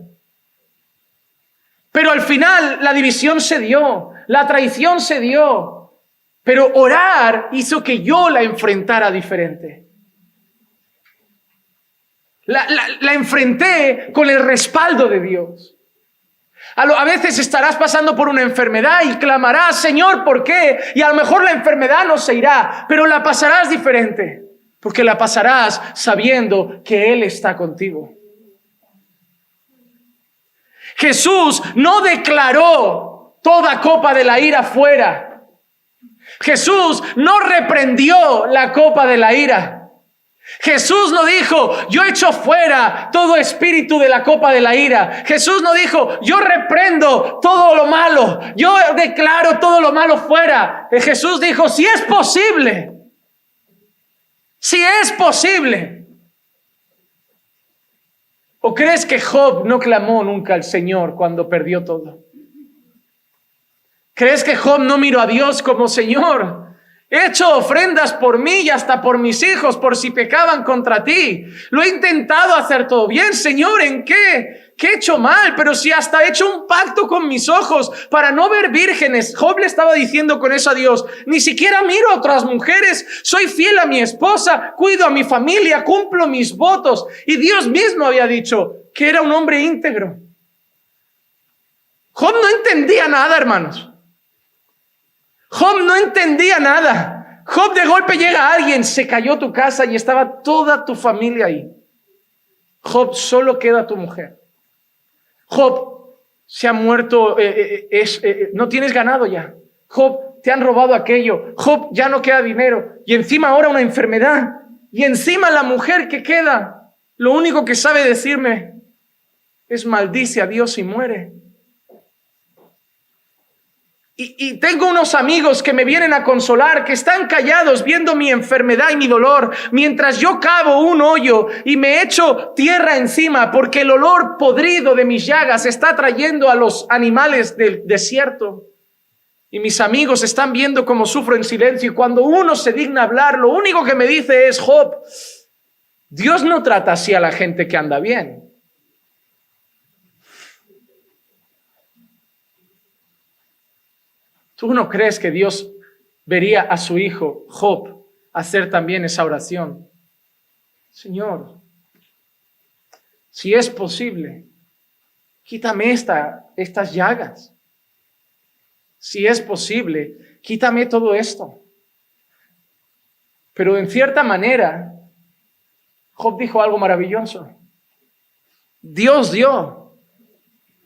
Pero al final la división se dio, la traición se dio, pero orar hizo que yo la enfrentara diferente. La enfrenté con el respaldo de Dios. A veces estarás pasando por una enfermedad y clamarás, Señor, ¿por qué? Y a lo mejor la enfermedad no se irá, pero la pasarás diferente. Porque la pasarás sabiendo que Él está contigo. Jesús no declaró toda copa de la ira fuera. Jesús no reprendió la copa de la ira. Jesús no dijo, yo echo fuera todo espíritu de la copa de la ira. Jesús no dijo, yo reprendo todo lo malo. Yo declaro todo lo malo fuera. Jesús dijo, si es posible. Si es posible. ¿O crees que Job no clamó nunca al Señor cuando perdió todo? ¿Crees que Job no miró a Dios como Señor? He hecho ofrendas por mí y hasta por mis hijos, por si pecaban contra ti. Lo he intentado hacer todo bien, Señor, ¿en qué? ¿Qué he hecho mal? Pero si hasta he hecho un pacto con mis ojos para no ver vírgenes. Job le estaba diciendo con eso a Dios, ni siquiera miro a otras mujeres, soy fiel a mi esposa, cuido a mi familia, cumplo mis votos. Y Dios mismo había dicho que era un hombre íntegro. Job no entendía nada, hermanos. Job no entendía nada. Job de golpe llega alguien, se cayó tu casa y estaba toda tu familia ahí. Job, solo queda tu mujer. Job, se ha muerto, no tienes ganado ya. Job, te han robado aquello. Job, ya no queda dinero. Y encima ahora una enfermedad. Y encima la mujer que queda, lo único que sabe decirme es maldice a Dios y muere. Y tengo unos amigos que me vienen a consolar, que están callados viendo mi enfermedad y mi dolor, mientras yo cavo un hoyo y me echo tierra encima, porque el olor podrido de mis llagas está trayendo a los animales del desierto. Y mis amigos están viendo cómo sufro en silencio, y cuando uno se digna hablar, lo único que me dice es, Job, Dios no trata así a la gente que anda bien. ¿Tú no crees que Dios vería a su hijo Job hacer también esa oración? Señor, si es posible, quítame estas llagas. Si es posible, quítame todo esto. Pero en cierta manera, Job dijo algo maravilloso. Dios dio,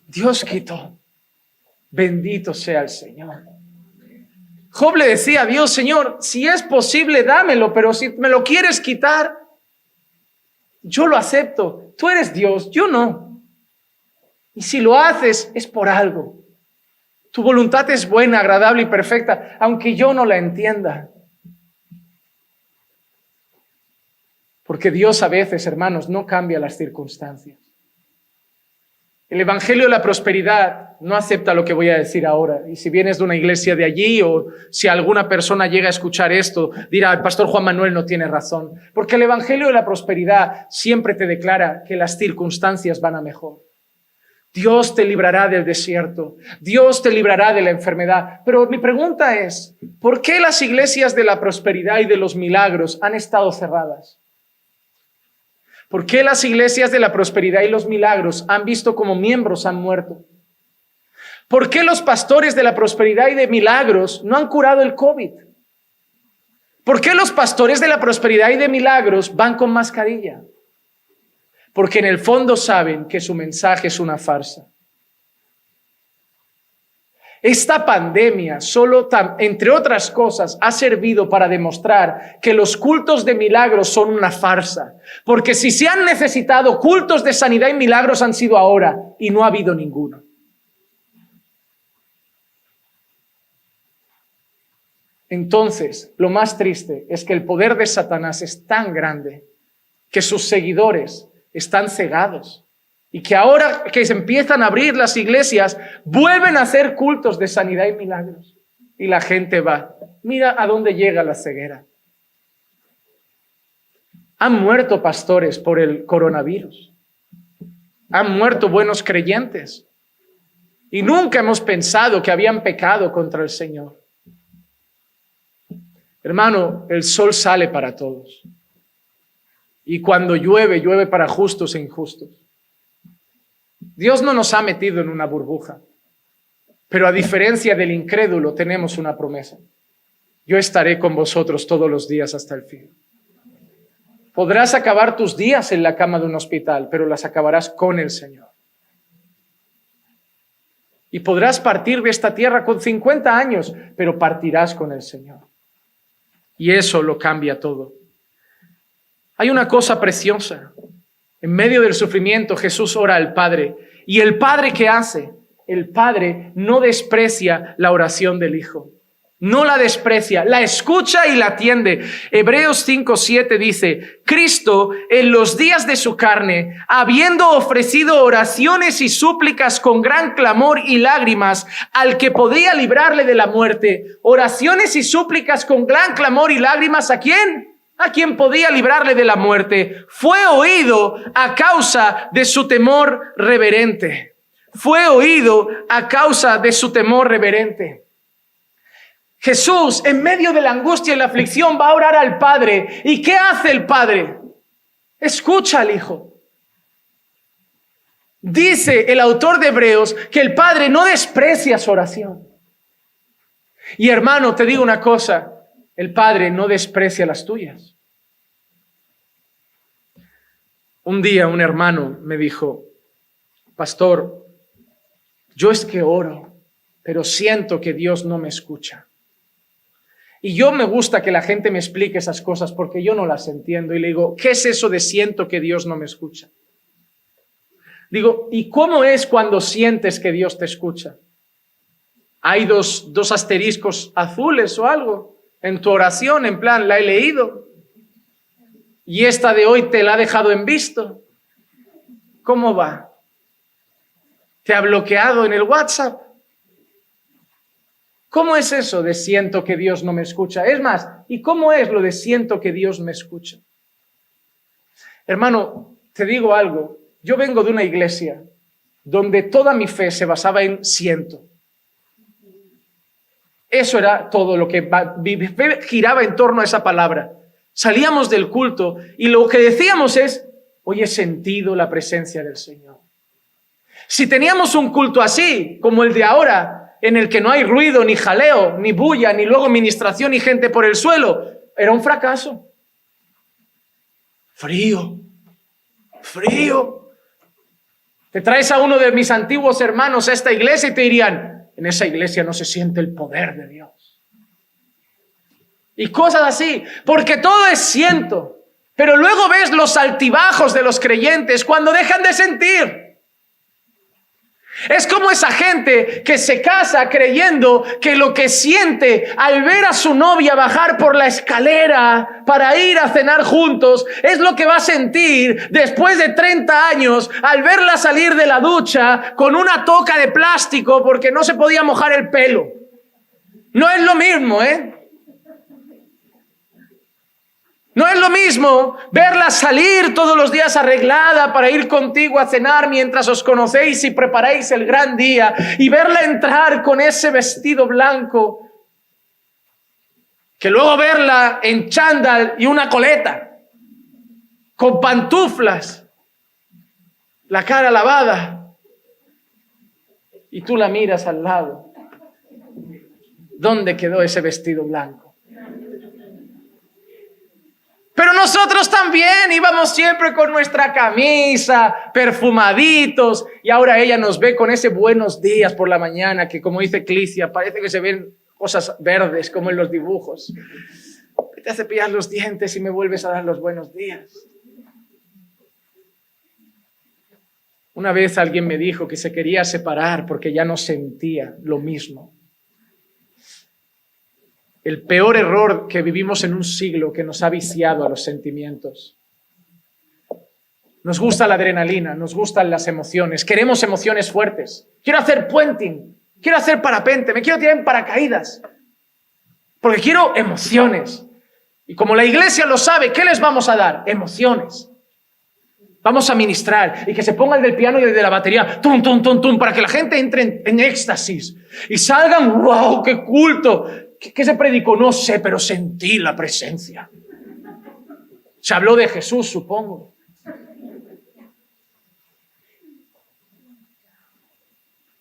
Dios quitó. Bendito sea el Señor. Job le decía a Dios, Señor, si es posible, dámelo, pero si me lo quieres quitar, yo lo acepto. Tú eres Dios, yo no. Y si lo haces, es por algo. Tu voluntad es buena, agradable y perfecta, aunque yo no la entienda. Porque Dios a veces, hermanos, no cambia las circunstancias. El evangelio de la prosperidad no acepta lo que voy a decir ahora. Y si vienes de una iglesia de allí o si alguna persona llega a escuchar esto, dirá, el pastor Juan Manuel no tiene razón. Porque el evangelio de la prosperidad siempre te declara que las circunstancias van a mejor. Dios te librará del desierto. Dios te librará de la enfermedad. Pero mi pregunta es, ¿por qué las iglesias de la prosperidad y de los milagros han estado cerradas? ¿Por qué las iglesias de la prosperidad y los milagros han visto como miembros han muerto? ¿Por qué los pastores de la prosperidad y de milagros no han curado el COVID? ¿Por qué los pastores de la prosperidad y de milagros van con mascarilla? Porque en el fondo saben que su mensaje es una farsa. Esta pandemia entre otras cosas, ha servido para demostrar que los cultos de milagros son una farsa. Porque si se han necesitado cultos de sanidad y milagros han sido ahora y no ha habido ninguno. Entonces, lo más triste es que el poder de Satanás es tan grande que sus seguidores están cegados. Y que ahora que se empiezan a abrir las iglesias, vuelven a hacer cultos de sanidad y milagros. Y la gente va. Mira a dónde llega la ceguera. Han muerto pastores por el coronavirus. Han muerto buenos creyentes. Y nunca hemos pensado que habían pecado contra el Señor. Hermano, el sol sale para todos. Y cuando llueve, llueve para justos e injustos. Dios no nos ha metido en una burbuja, pero a diferencia del incrédulo tenemos una promesa. Yo estaré con vosotros todos los días hasta el fin. Podrás acabar tus días en la cama de un hospital, pero las acabarás con el Señor. Y podrás partir de esta tierra con 50 años, pero partirás con el Señor. Y eso lo cambia todo. Hay una cosa preciosa. En medio del sufrimiento, Jesús ora al Padre. ¿Y el Padre qué hace? El Padre no desprecia la oración del Hijo. No la desprecia, la escucha y la atiende. Hebreos 5:7 dice, Cristo en los días de su carne, habiendo ofrecido oraciones y súplicas con gran clamor y lágrimas al que podía librarle de la muerte. Oraciones y súplicas con gran clamor y lágrimas, ¿a quién? A quien podía librarle de la muerte. Fue oído a causa de su temor reverente. Fue oído a causa de su temor reverente. Jesús, en medio de la angustia y la aflicción, va a orar al Padre. ¿Y qué hace el Padre? Escucha al Hijo. Dice el autor de Hebreos que el Padre no desprecia su oración. Y hermano, te digo una cosa. El Padre no desprecia las tuyas. Un día un hermano me dijo, pastor, yo es que oro, pero siento que Dios no me escucha. Y yo me gusta que la gente me explique esas cosas porque yo no las entiendo. Y le digo, ¿qué es eso de siento que Dios no me escucha? Digo, ¿y cómo es cuando sientes que Dios te escucha? ¿Hay dos asteriscos azules o algo en tu oración? En plan, la he leído. Y esta de hoy te la ha dejado en visto. ¿Cómo va? ¿Te ha bloqueado en el WhatsApp? ¿Cómo es eso de siento que Dios no me escucha? Es más, ¿y cómo es lo de siento que Dios me escucha? Hermano, te digo algo. Yo vengo de una iglesia donde toda mi fe se basaba en siento. Eso era todo lo que giraba en torno a esa palabra. Salíamos del culto y lo que decíamos es, hoy he sentido la presencia del Señor. Si teníamos un culto así, como el de ahora, en el que no hay ruido, ni jaleo, ni bulla, ni luego ministración y gente por el suelo, era un fracaso. Frío. Te traes a uno de mis antiguos hermanos a esta iglesia y te dirían, en esa iglesia no se siente el poder de Dios. Y cosas así, porque todo es siento. Pero luego ves los altibajos de los creyentes cuando dejan de sentir. Es como esa gente que se casa creyendo que lo que siente al ver a su novia bajar por la escalera para ir a cenar juntos es lo que va a sentir después de 30 años al verla salir de la ducha con una toca de plástico porque no se podía mojar el pelo. No es lo mismo, ¿eh? No es lo mismo verla salir todos los días arreglada para ir contigo a cenar mientras os conocéis y preparáis el gran día y verla entrar con ese vestido blanco que luego verla en chándal y una coleta, con pantuflas, la cara lavada y tú la miras al lado. ¿Dónde quedó ese vestido blanco? Pero nosotros también íbamos siempre con nuestra camisa, perfumaditos, y ahora ella nos ve con ese buenos días por la mañana, que como dice Clicia, parece que se ven cosas verdes como en los dibujos. Vete a cepillar los dientes y me vuelves a dar los buenos días. Una vez alguien me dijo que se quería separar porque ya no sentía lo mismo. El peor error que vivimos en un siglo que nos ha viciado a los sentimientos. Nos gusta la adrenalina, nos gustan las emociones, queremos emociones fuertes. Quiero hacer puenting, quiero hacer parapente, me quiero tirar en paracaídas, porque quiero emociones. Y como la iglesia lo sabe, ¿qué les vamos a dar? Emociones. Vamos a ministrar y que se ponga el del piano y el de la batería, tum, tum, tum, tum, para que la gente entre en éxtasis y salgan, wow, qué culto. ¿Qué se predicó? No sé, pero sentí la presencia. Se habló de Jesús, supongo.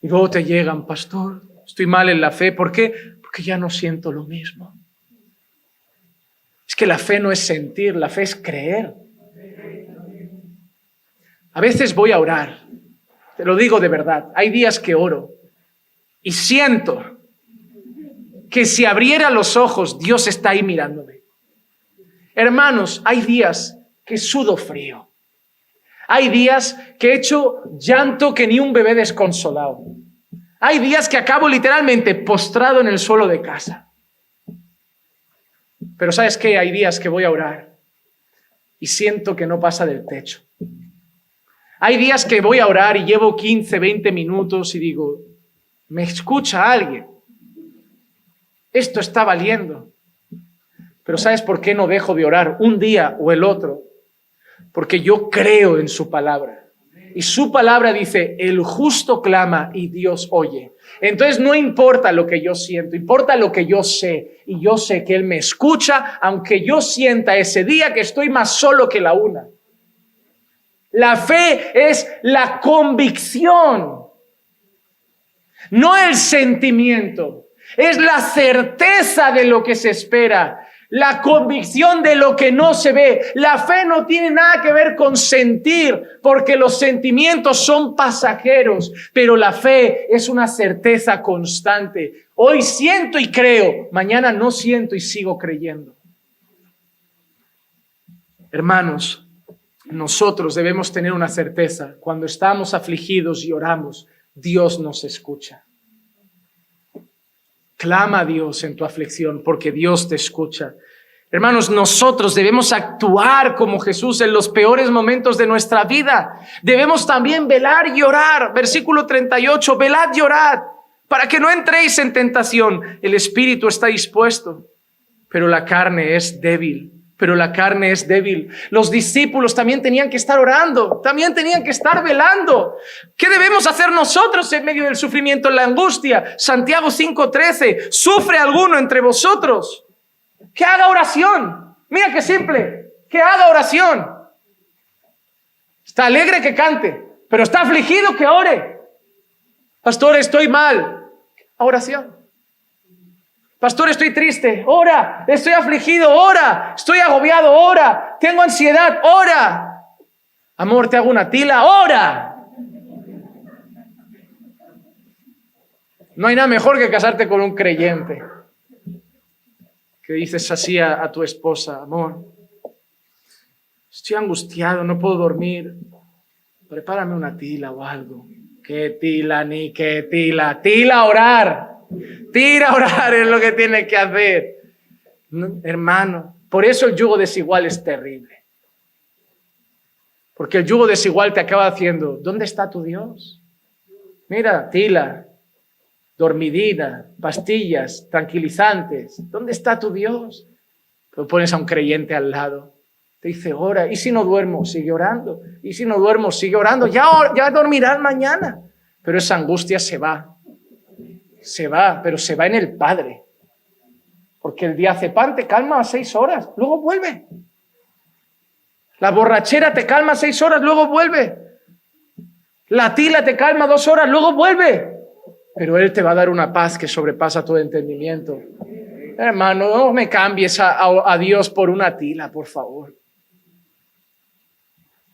Y luego te llegan, pastor, estoy mal en la fe. ¿Por qué? Porque ya no siento lo mismo. Es que la fe no es sentir, la fe es creer. A veces voy a orar, te lo digo de verdad, hay días que oro y siento que si abriera los ojos, Dios está ahí mirándome. Hermanos, hay días que sudo frío. Hay días que he hecho llanto que ni un bebé desconsolado. Hay días que acabo literalmente postrado en el suelo de casa. Pero ¿sabes qué? Hay días que voy a orar y siento que no pasa del techo. Hay días que voy a orar y llevo 15, 20 minutos y digo, ¿me escucha alguien? Esto está valiendo. Pero ¿sabes por qué no dejo de orar un día o el otro? Porque yo creo en su palabra. Y su palabra dice, el justo clama y Dios oye. Entonces no importa lo que yo siento, importa lo que yo sé. Y yo sé que Él me escucha, aunque yo sienta ese día que estoy más solo que la una. La fe es la convicción, no el sentimiento. Es la certeza de lo que se espera, la convicción de lo que no se ve. La fe no tiene nada que ver con sentir, porque los sentimientos son pasajeros, pero la fe es una certeza constante. Hoy siento y creo, mañana no siento y sigo creyendo. Hermanos, nosotros debemos tener una certeza. Cuando estamos afligidos y oramos, Dios nos escucha. Clama a Dios en tu aflicción porque Dios te escucha. Hermanos, nosotros debemos actuar como Jesús en los peores momentos de nuestra vida. Debemos también velar y orar. Versículo 38, velad y orad para que no entréis en tentación. El espíritu está dispuesto, pero la carne es débil. Los discípulos también tenían que estar orando, también tenían que estar velando. ¿Qué debemos hacer nosotros en medio del sufrimiento, en la angustia? Santiago 5:13, ¿sufre alguno entre vosotros? Que haga oración. Mira qué simple, que haga oración. Está alegre que cante, pero está afligido que ore. Pastor, estoy mal. Oración. Pastor, estoy triste, ora. Estoy afligido, ora. Estoy agobiado, ora. Tengo ansiedad, ora. Amor, te hago una tila, ora. No hay nada mejor que casarte con un creyente. Que dices así a tu esposa: amor, estoy angustiado, no puedo dormir. Prepárame una tila o algo. ¿Qué tila ni qué tila? Tila a orar. Tira a orar es lo que tienes que hacer. No, hermano, por eso el yugo desigual es terrible. Porque el yugo desigual te acaba haciendo: ¿dónde está tu Dios? Mira, tila, dormidina, pastillas, tranquilizantes. ¿Dónde está tu Dios? Pero pones a un creyente al lado. Te dice: ora. ¿Y si no duermo? Sigue orando. ¿Y si no duermo? Sigue orando. Ya dormirás mañana. Pero esa angustia se va. Se va, pero se va en el Padre. Porque el diazepam te calma a 6 horas, luego vuelve. La borrachera te calma 6 horas, luego vuelve. La tila te calma 2 horas, luego vuelve. Pero Él te va a dar una paz que sobrepasa todo entendimiento. Hermano, no me cambies a Dios por una tila, por favor.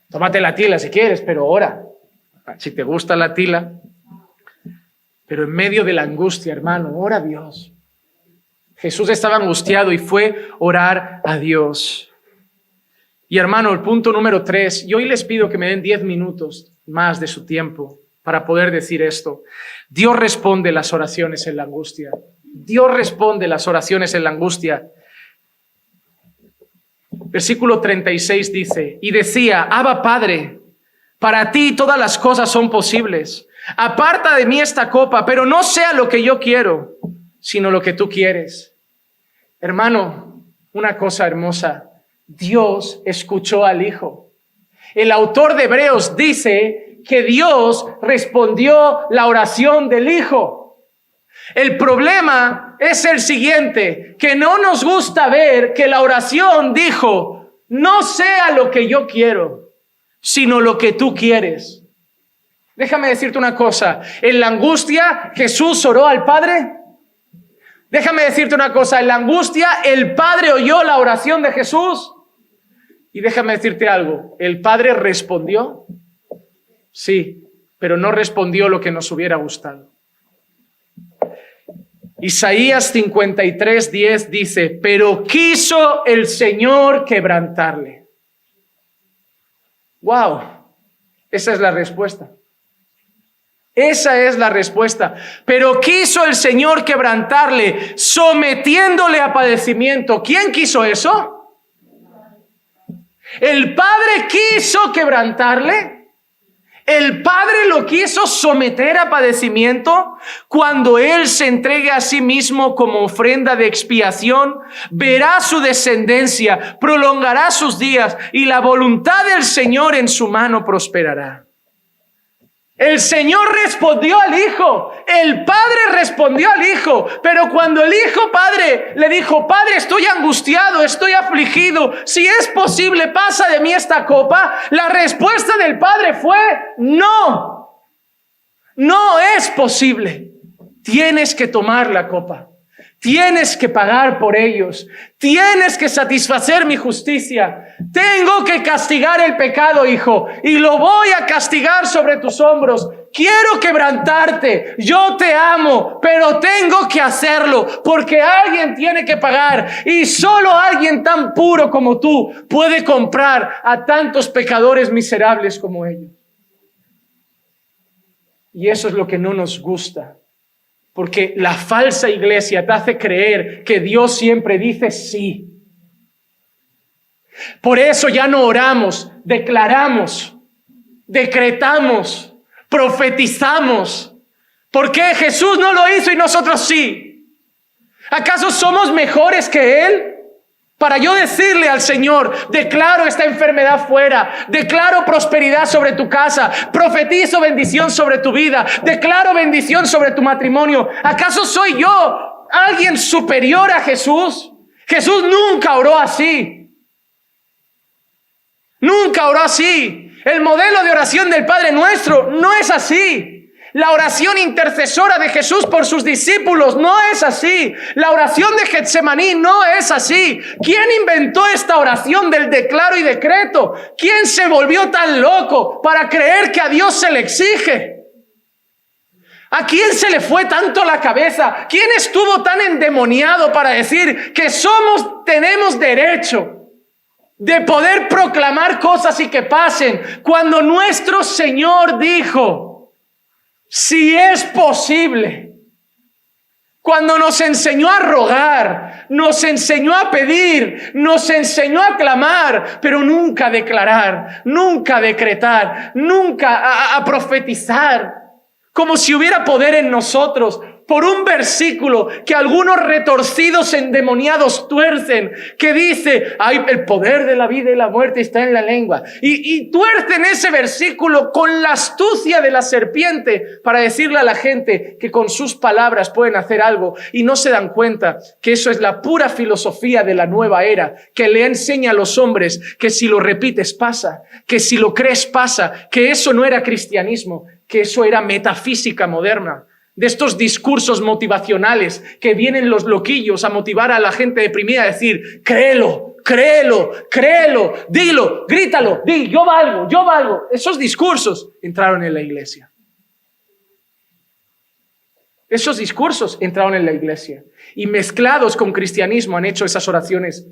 Tómate la tila si quieres, pero ora. Si te gusta la tila. Pero en medio de la angustia, hermano, ora a Dios. Jesús estaba angustiado y fue orar a Dios. Y hermano, el punto número 3, y hoy les pido que me den 10 minutos más de su tiempo para poder decir esto. Dios responde las oraciones en la angustia. Dios responde las oraciones en la angustia. Versículo 36 dice: y decía: Abba, Padre, para ti todas las cosas son posibles. Aparta de mí esta copa, pero no sea lo que yo quiero, sino lo que tú quieres. Hermano, una cosa hermosa. Dios escuchó al Hijo. El autor de Hebreos dice que Dios respondió la oración del Hijo. El problema es el siguiente, que no nos gusta ver que la oración dijo: no sea lo que yo quiero, sino lo que tú quieres. Déjame decirte una cosa, en la angustia Jesús oró al Padre. Déjame decirte una cosa, en la angustia el Padre oyó la oración de Jesús. Y déjame decirte algo, ¿el Padre respondió? Sí, pero no respondió lo que nos hubiera gustado. Isaías 53:10 dice: pero quiso el Señor quebrantarle. ¡Wow! Esa es la respuesta. Esa es la respuesta. Pero quiso el Señor quebrantarle, sometiéndole a padecimiento. ¿Quién quiso eso? El Padre quiso quebrantarle. El Padre lo quiso someter a padecimiento. Cuando Él se entregue a sí mismo como ofrenda de expiación, verá su descendencia, prolongará sus días, y la voluntad del Señor en su mano prosperará. El Señor respondió al Hijo, el Padre respondió al Hijo, pero cuando el Hijo Padre le dijo: Padre, estoy angustiado, estoy afligido, si es posible, pasa de mí esta copa, la respuesta del Padre fue: no, no es posible, tienes que tomar la copa. Tienes que pagar por ellos. Tienes que satisfacer mi justicia. Tengo que castigar el pecado, hijo, y lo voy a castigar sobre tus hombros. Quiero quebrantarte. Yo te amo, pero tengo que hacerlo porque alguien tiene que pagar. Y solo alguien tan puro como tú puede comprar a tantos pecadores miserables como ellos. Y eso es lo que no nos gusta. Porque la falsa iglesia te hace creer que Dios siempre dice sí. Por eso ya no oramos, declaramos, decretamos, profetizamos. ¿Por qué Jesús no lo hizo y nosotros sí? ¿Acaso somos mejores que Él? Para yo decirle al Señor: declaro esta enfermedad fuera, declaro prosperidad sobre tu casa, profetizo bendición sobre tu vida, declaro bendición sobre tu matrimonio. ¿Acaso soy yo alguien superior a Jesús? Jesús nunca oró así. Nunca oró así. El modelo de oración del Padre Nuestro no es así. La oración intercesora de Jesús por sus discípulos no es así. La oración de Getsemaní no es así. ¿Quién inventó esta oración del declaro y decreto? ¿Quién se volvió tan loco para creer que a Dios se le exige? ¿A quién se le fue tanto la cabeza? ¿Quién estuvo tan endemoniado para decir que tenemos derecho de poder proclamar cosas y que pasen cuando nuestro Señor dijo, si es posible? Cuando nos enseñó a rogar, nos enseñó a pedir, nos enseñó a clamar, pero nunca a declarar, nunca a decretar, nunca a profetizar. Como si hubiera poder en nosotros por un versículo que algunos retorcidos endemoniados tuercen, que dice, ay, el poder de la vida y la muerte está en la lengua. Y tuercen ese versículo con la astucia de la serpiente para decirle a la gente que con sus palabras pueden hacer algo, y no se dan cuenta que eso es la pura filosofía de la nueva era, que le enseña a los hombres que si lo repites pasa, que si lo crees pasa, que eso no era cristianismo, que eso era metafísica moderna, de estos discursos motivacionales que vienen los loquillos a motivar a la gente deprimida a decir, créelo, créelo, créelo, dilo, grítalo, di, yo valgo, yo valgo. Esos discursos entraron en la iglesia. Esos discursos entraron en la iglesia y mezclados con cristianismo han hecho esas oraciones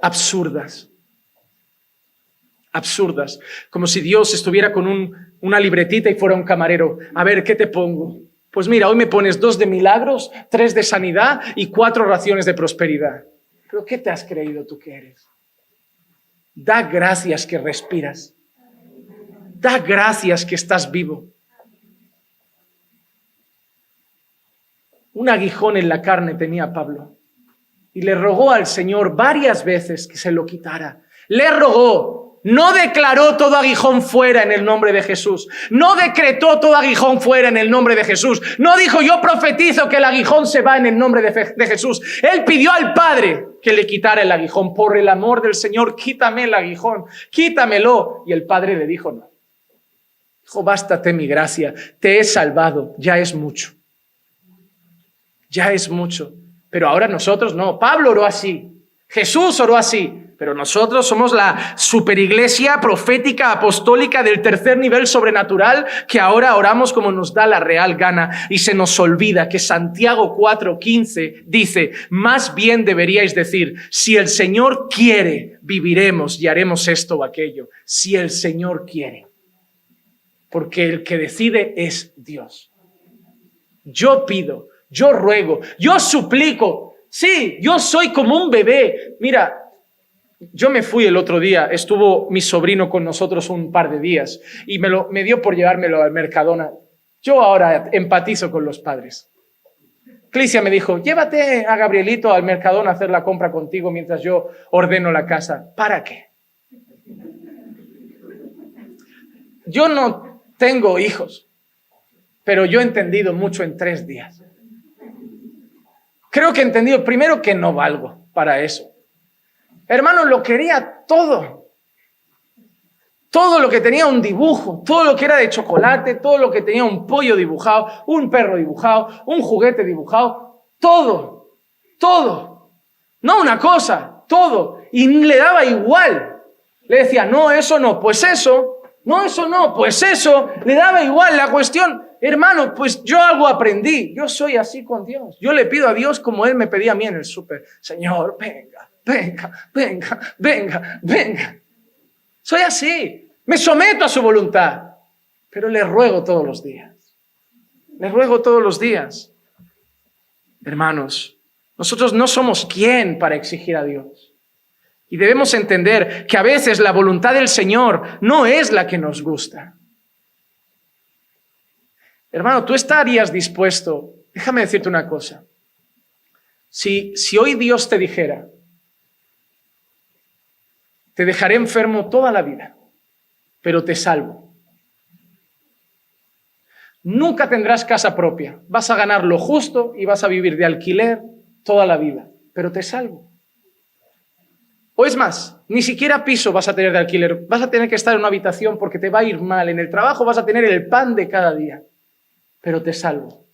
absurdas. Absurdas, como si Dios estuviera con una libretita y fuera un camarero. A ver, ¿qué te pongo? Pues mira, hoy me pones 2 de milagros, 3 de sanidad y 4 oraciones de prosperidad. ¿Pero qué te has creído tú que eres? Da gracias que respiras. Da gracias que estás vivo. Un aguijón en la carne tenía Pablo y le rogó al Señor varias veces que se lo quitara. Le rogó. No declaró todo aguijón fuera en el nombre de Jesús. No decretó todo aguijón fuera en el nombre de Jesús. No dijo, yo profetizo que el aguijón se va en el nombre de Jesús. Él pidió al Padre que le quitara el aguijón. Por el amor del Señor, quítame el aguijón, quítamelo. Y el Padre le dijo, no. Dijo, bástate mi gracia, te he salvado, ya es mucho. Ya es mucho. Pero ahora nosotros no. Pablo oró así. Jesús oró así. Pero nosotros somos la superiglesia profética apostólica del tercer nivel sobrenatural que ahora oramos como nos da la real gana y se nos olvida que Santiago 4:15 dice, más bien deberíais decir, si el Señor quiere, viviremos y haremos esto o aquello. Si el Señor quiere. Porque el que decide es Dios. Yo pido, yo ruego, yo suplico. Sí, yo soy como un bebé. Mira, yo me fui el otro día, estuvo mi sobrino con nosotros un par de días y me dio por llevármelo al Mercadona. Yo ahora empatizo con los padres. Clicia me dijo, llévate a Gabrielito al Mercadona a hacer la compra contigo mientras yo ordeno la casa. ¿Para qué? Yo no tengo hijos, pero yo he entendido mucho en 3 días. Creo que he entendido primero que no valgo para eso. Hermano, lo quería todo. Todo lo que tenía un dibujo, todo lo que era de chocolate, todo lo que tenía un pollo dibujado, un perro dibujado, un juguete dibujado, todo, todo. No una cosa, todo. Y le daba igual. Le decía, no, eso no, pues eso. No, eso no, pues eso. Le daba igual la cuestión. Hermano, pues yo algo aprendí. Yo soy así con Dios. Yo le pido a Dios como Él me pedía a mí en el súper. Señor, venga. Venga, venga, venga, venga. Soy así. Me someto a su voluntad. Pero le ruego todos los días. Le ruego todos los días. Hermanos, nosotros no somos quién para exigir a Dios. Y debemos entender que a veces la voluntad del Señor no es la que nos gusta. Hermano, tú estarías dispuesto. Déjame decirte una cosa. Si hoy Dios te dijera, te dejaré enfermo toda la vida, pero te salvo. Nunca tendrás casa propia. Vas a ganar lo justo y vas a vivir de alquiler toda la vida, pero te salvo. O es más, ni siquiera piso vas a tener de alquiler. Vas a tener que estar en una habitación porque te va a ir mal. En el trabajo vas a tener el pan de cada día. pero te salvo.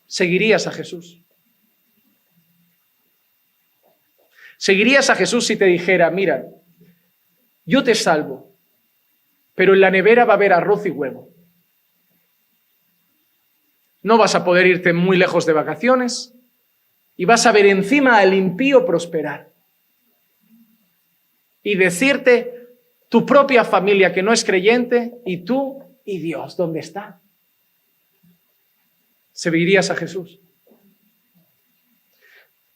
¿Seguirías a Jesús? ¿Seguirías a Jesús si te dijera, mira, yo te salvo, pero en la nevera va a haber arroz y huevo? No vas a poder irte muy lejos de vacaciones y vas a ver encima al impío prosperar. Y decirte tu propia familia que no es creyente y tú y Dios, ¿dónde está? ¿Seguirías a Jesús?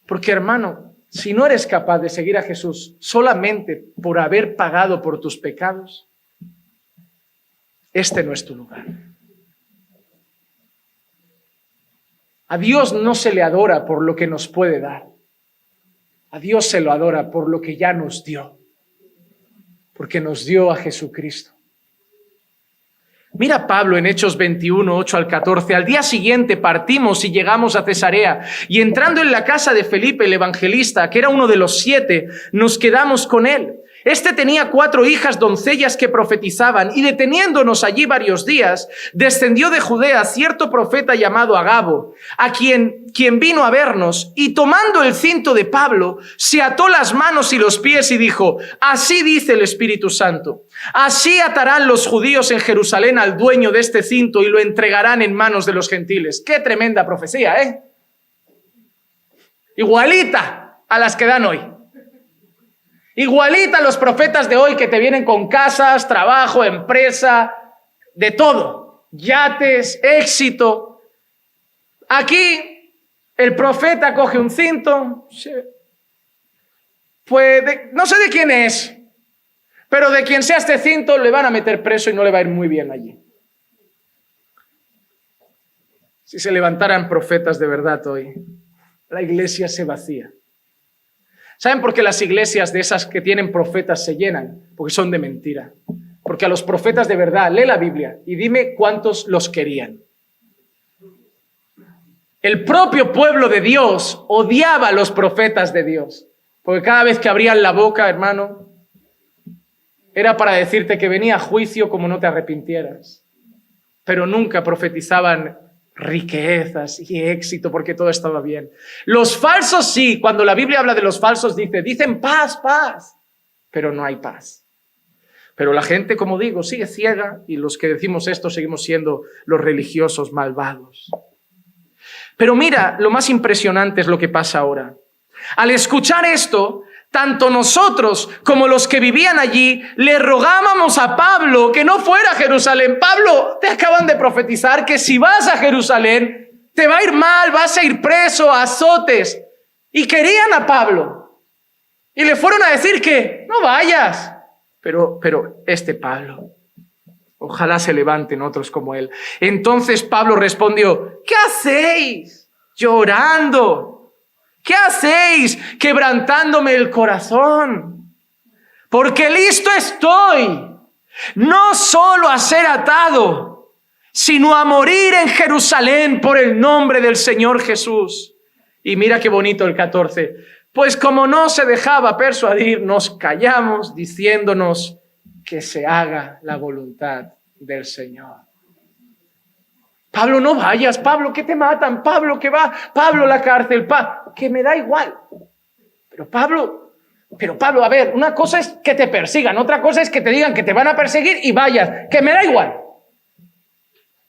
Porque, hermano, si no eres capaz de seguir a Jesús solamente por haber pagado por tus pecados, este no es tu lugar. A Dios no se le adora por lo que nos puede dar. A Dios se lo adora por lo que ya nos dio. Porque nos dio a Jesucristo. Mira Pablo en Hechos 21, 8 al 14. Al día siguiente partimos y llegamos a Cesarea. Y entrando en la casa de Felipe, el evangelista, que era uno de los 7, nos quedamos con él. Este tenía 4 hijas doncellas que profetizaban, y deteniéndonos allí varios días, descendió de Judea cierto profeta llamado Agabo, a quien vino a vernos, y tomando el cinto de Pablo, se ató las manos y los pies y dijo, así dice el Espíritu Santo, así atarán los judíos en Jerusalén al dueño de este cinto y lo entregarán en manos de los gentiles. ¡Qué tremenda profecía, eh! Igualita a las que dan hoy. Igualita a los profetas de hoy que te vienen con casas, trabajo, empresa, de todo, yates, éxito. Aquí el profeta coge un cinto, pues no sé de quién es, pero de quien sea este cinto le van a meter preso y no le va a ir muy bien allí. Si se levantaran profetas de verdad hoy, la iglesia se vacía. ¿Saben por qué las iglesias de esas que tienen profetas se llenan? Porque son de mentira. Porque a los profetas de verdad, lee la Biblia y dime cuántos los querían. El propio pueblo de Dios odiaba a los profetas de Dios. Porque cada vez que abrían la boca, hermano, era para decirte que venía juicio como no te arrepintieras. Pero nunca profetizaban riquezas y éxito porque todo estaba bien. Los falsos sí, cuando la Biblia habla de los falsos dicen paz, paz, pero no hay paz. Pero la gente, como digo, sigue ciega y los que decimos esto seguimos siendo los religiosos malvados. Pero mira, lo más impresionante es lo que pasa ahora. Al escuchar esto, tanto nosotros como los que vivían allí le rogábamos a Pablo que no fuera a Jerusalén. Pablo, te acaban de profetizar que si vas a Jerusalén te va a ir mal, vas a ir preso, a azotes. Y querían a Pablo. Y le fueron a decir que no vayas. Pero este Pablo, ojalá se levanten otros como él. Entonces Pablo respondió, ¿qué hacéis llorando? ¿Qué hacéis quebrantándome el corazón? Porque listo estoy, no solo a ser atado, sino a morir en Jerusalén por el nombre del Señor Jesús. Y mira qué bonito el 14. Pues como no se dejaba persuadir, nos callamos diciéndonos que se haga la voluntad del Señor. Pablo, no vayas. Pablo, que te matan. Pablo, que va. Pablo, la cárcel. Que me da igual. Pero Pablo, a ver, una cosa es que te persigan, otra cosa es que te digan que te van a perseguir y vayas. Que me da igual.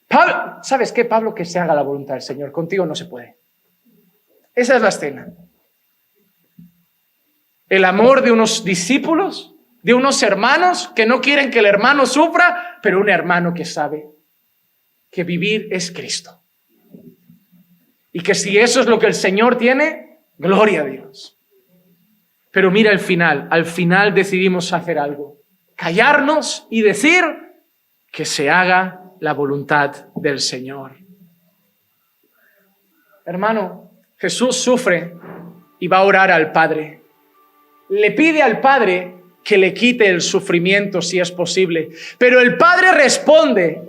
Pablo, ¿sabes qué, Pablo? Que se haga la voluntad del Señor. Contigo no se puede. Esa es la escena. El amor de unos discípulos, de unos hermanos que no quieren que el hermano sufra, pero un hermano que sabe que vivir es Cristo. Y que si eso es lo que el Señor tiene, gloria a Dios. Pero mira el final. Al final decidimos hacer algo. Callarnos y decir que se haga la voluntad del Señor. Hermano, Jesús sufre y va a orar al Padre. Le pide al Padre que le quite el sufrimiento si es posible. Pero el Padre responde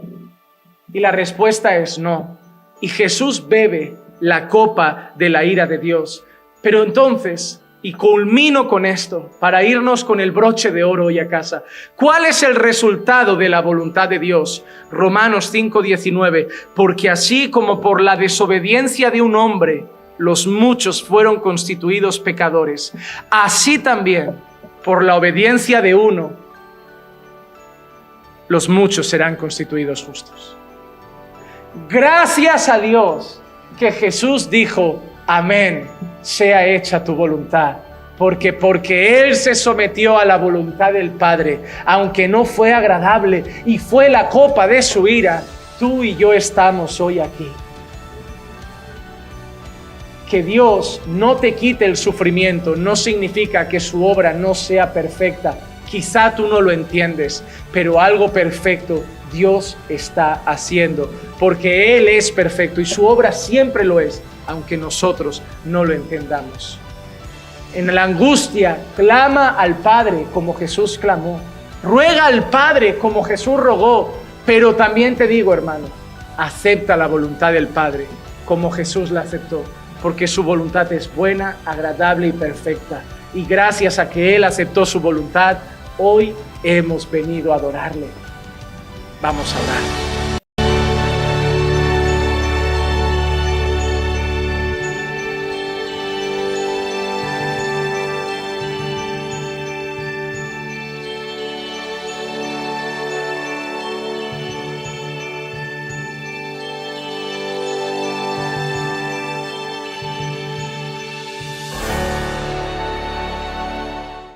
y la respuesta es no. Y Jesús bebe la copa de la ira de Dios. Pero entonces Y culmino con esto para irnos con el broche de oro hoy a casa. ¿Cuál es el resultado de la voluntad de Dios? Romanos 5:19. Porque así como por la desobediencia de un hombre los muchos fueron constituidos pecadores, así también por la obediencia de uno los muchos serán constituidos justos. Gracias a Dios que Jesús dijo: amén, sea hecha tu voluntad. Porque Él se sometió a la voluntad del Padre, aunque no fue agradable y fue la copa de su ira, tú y yo estamos hoy aquí. Que Dios no te quite el sufrimiento no significa que su obra no sea perfecta. Quizá tú no lo entiendes, pero algo perfecto Dios está haciendo, porque Él es perfecto y su obra siempre lo es, aunque nosotros no lo entendamos. En la angustia, clama al Padre como Jesús clamó. Ruega al Padre como Jesús rogó. Pero también te digo, hermano, acepta la voluntad del Padre como Jesús la aceptó, porque su voluntad es buena, agradable y perfecta. Y gracias a que Él aceptó su voluntad, hoy hemos venido a adorarle. Vamos a orar.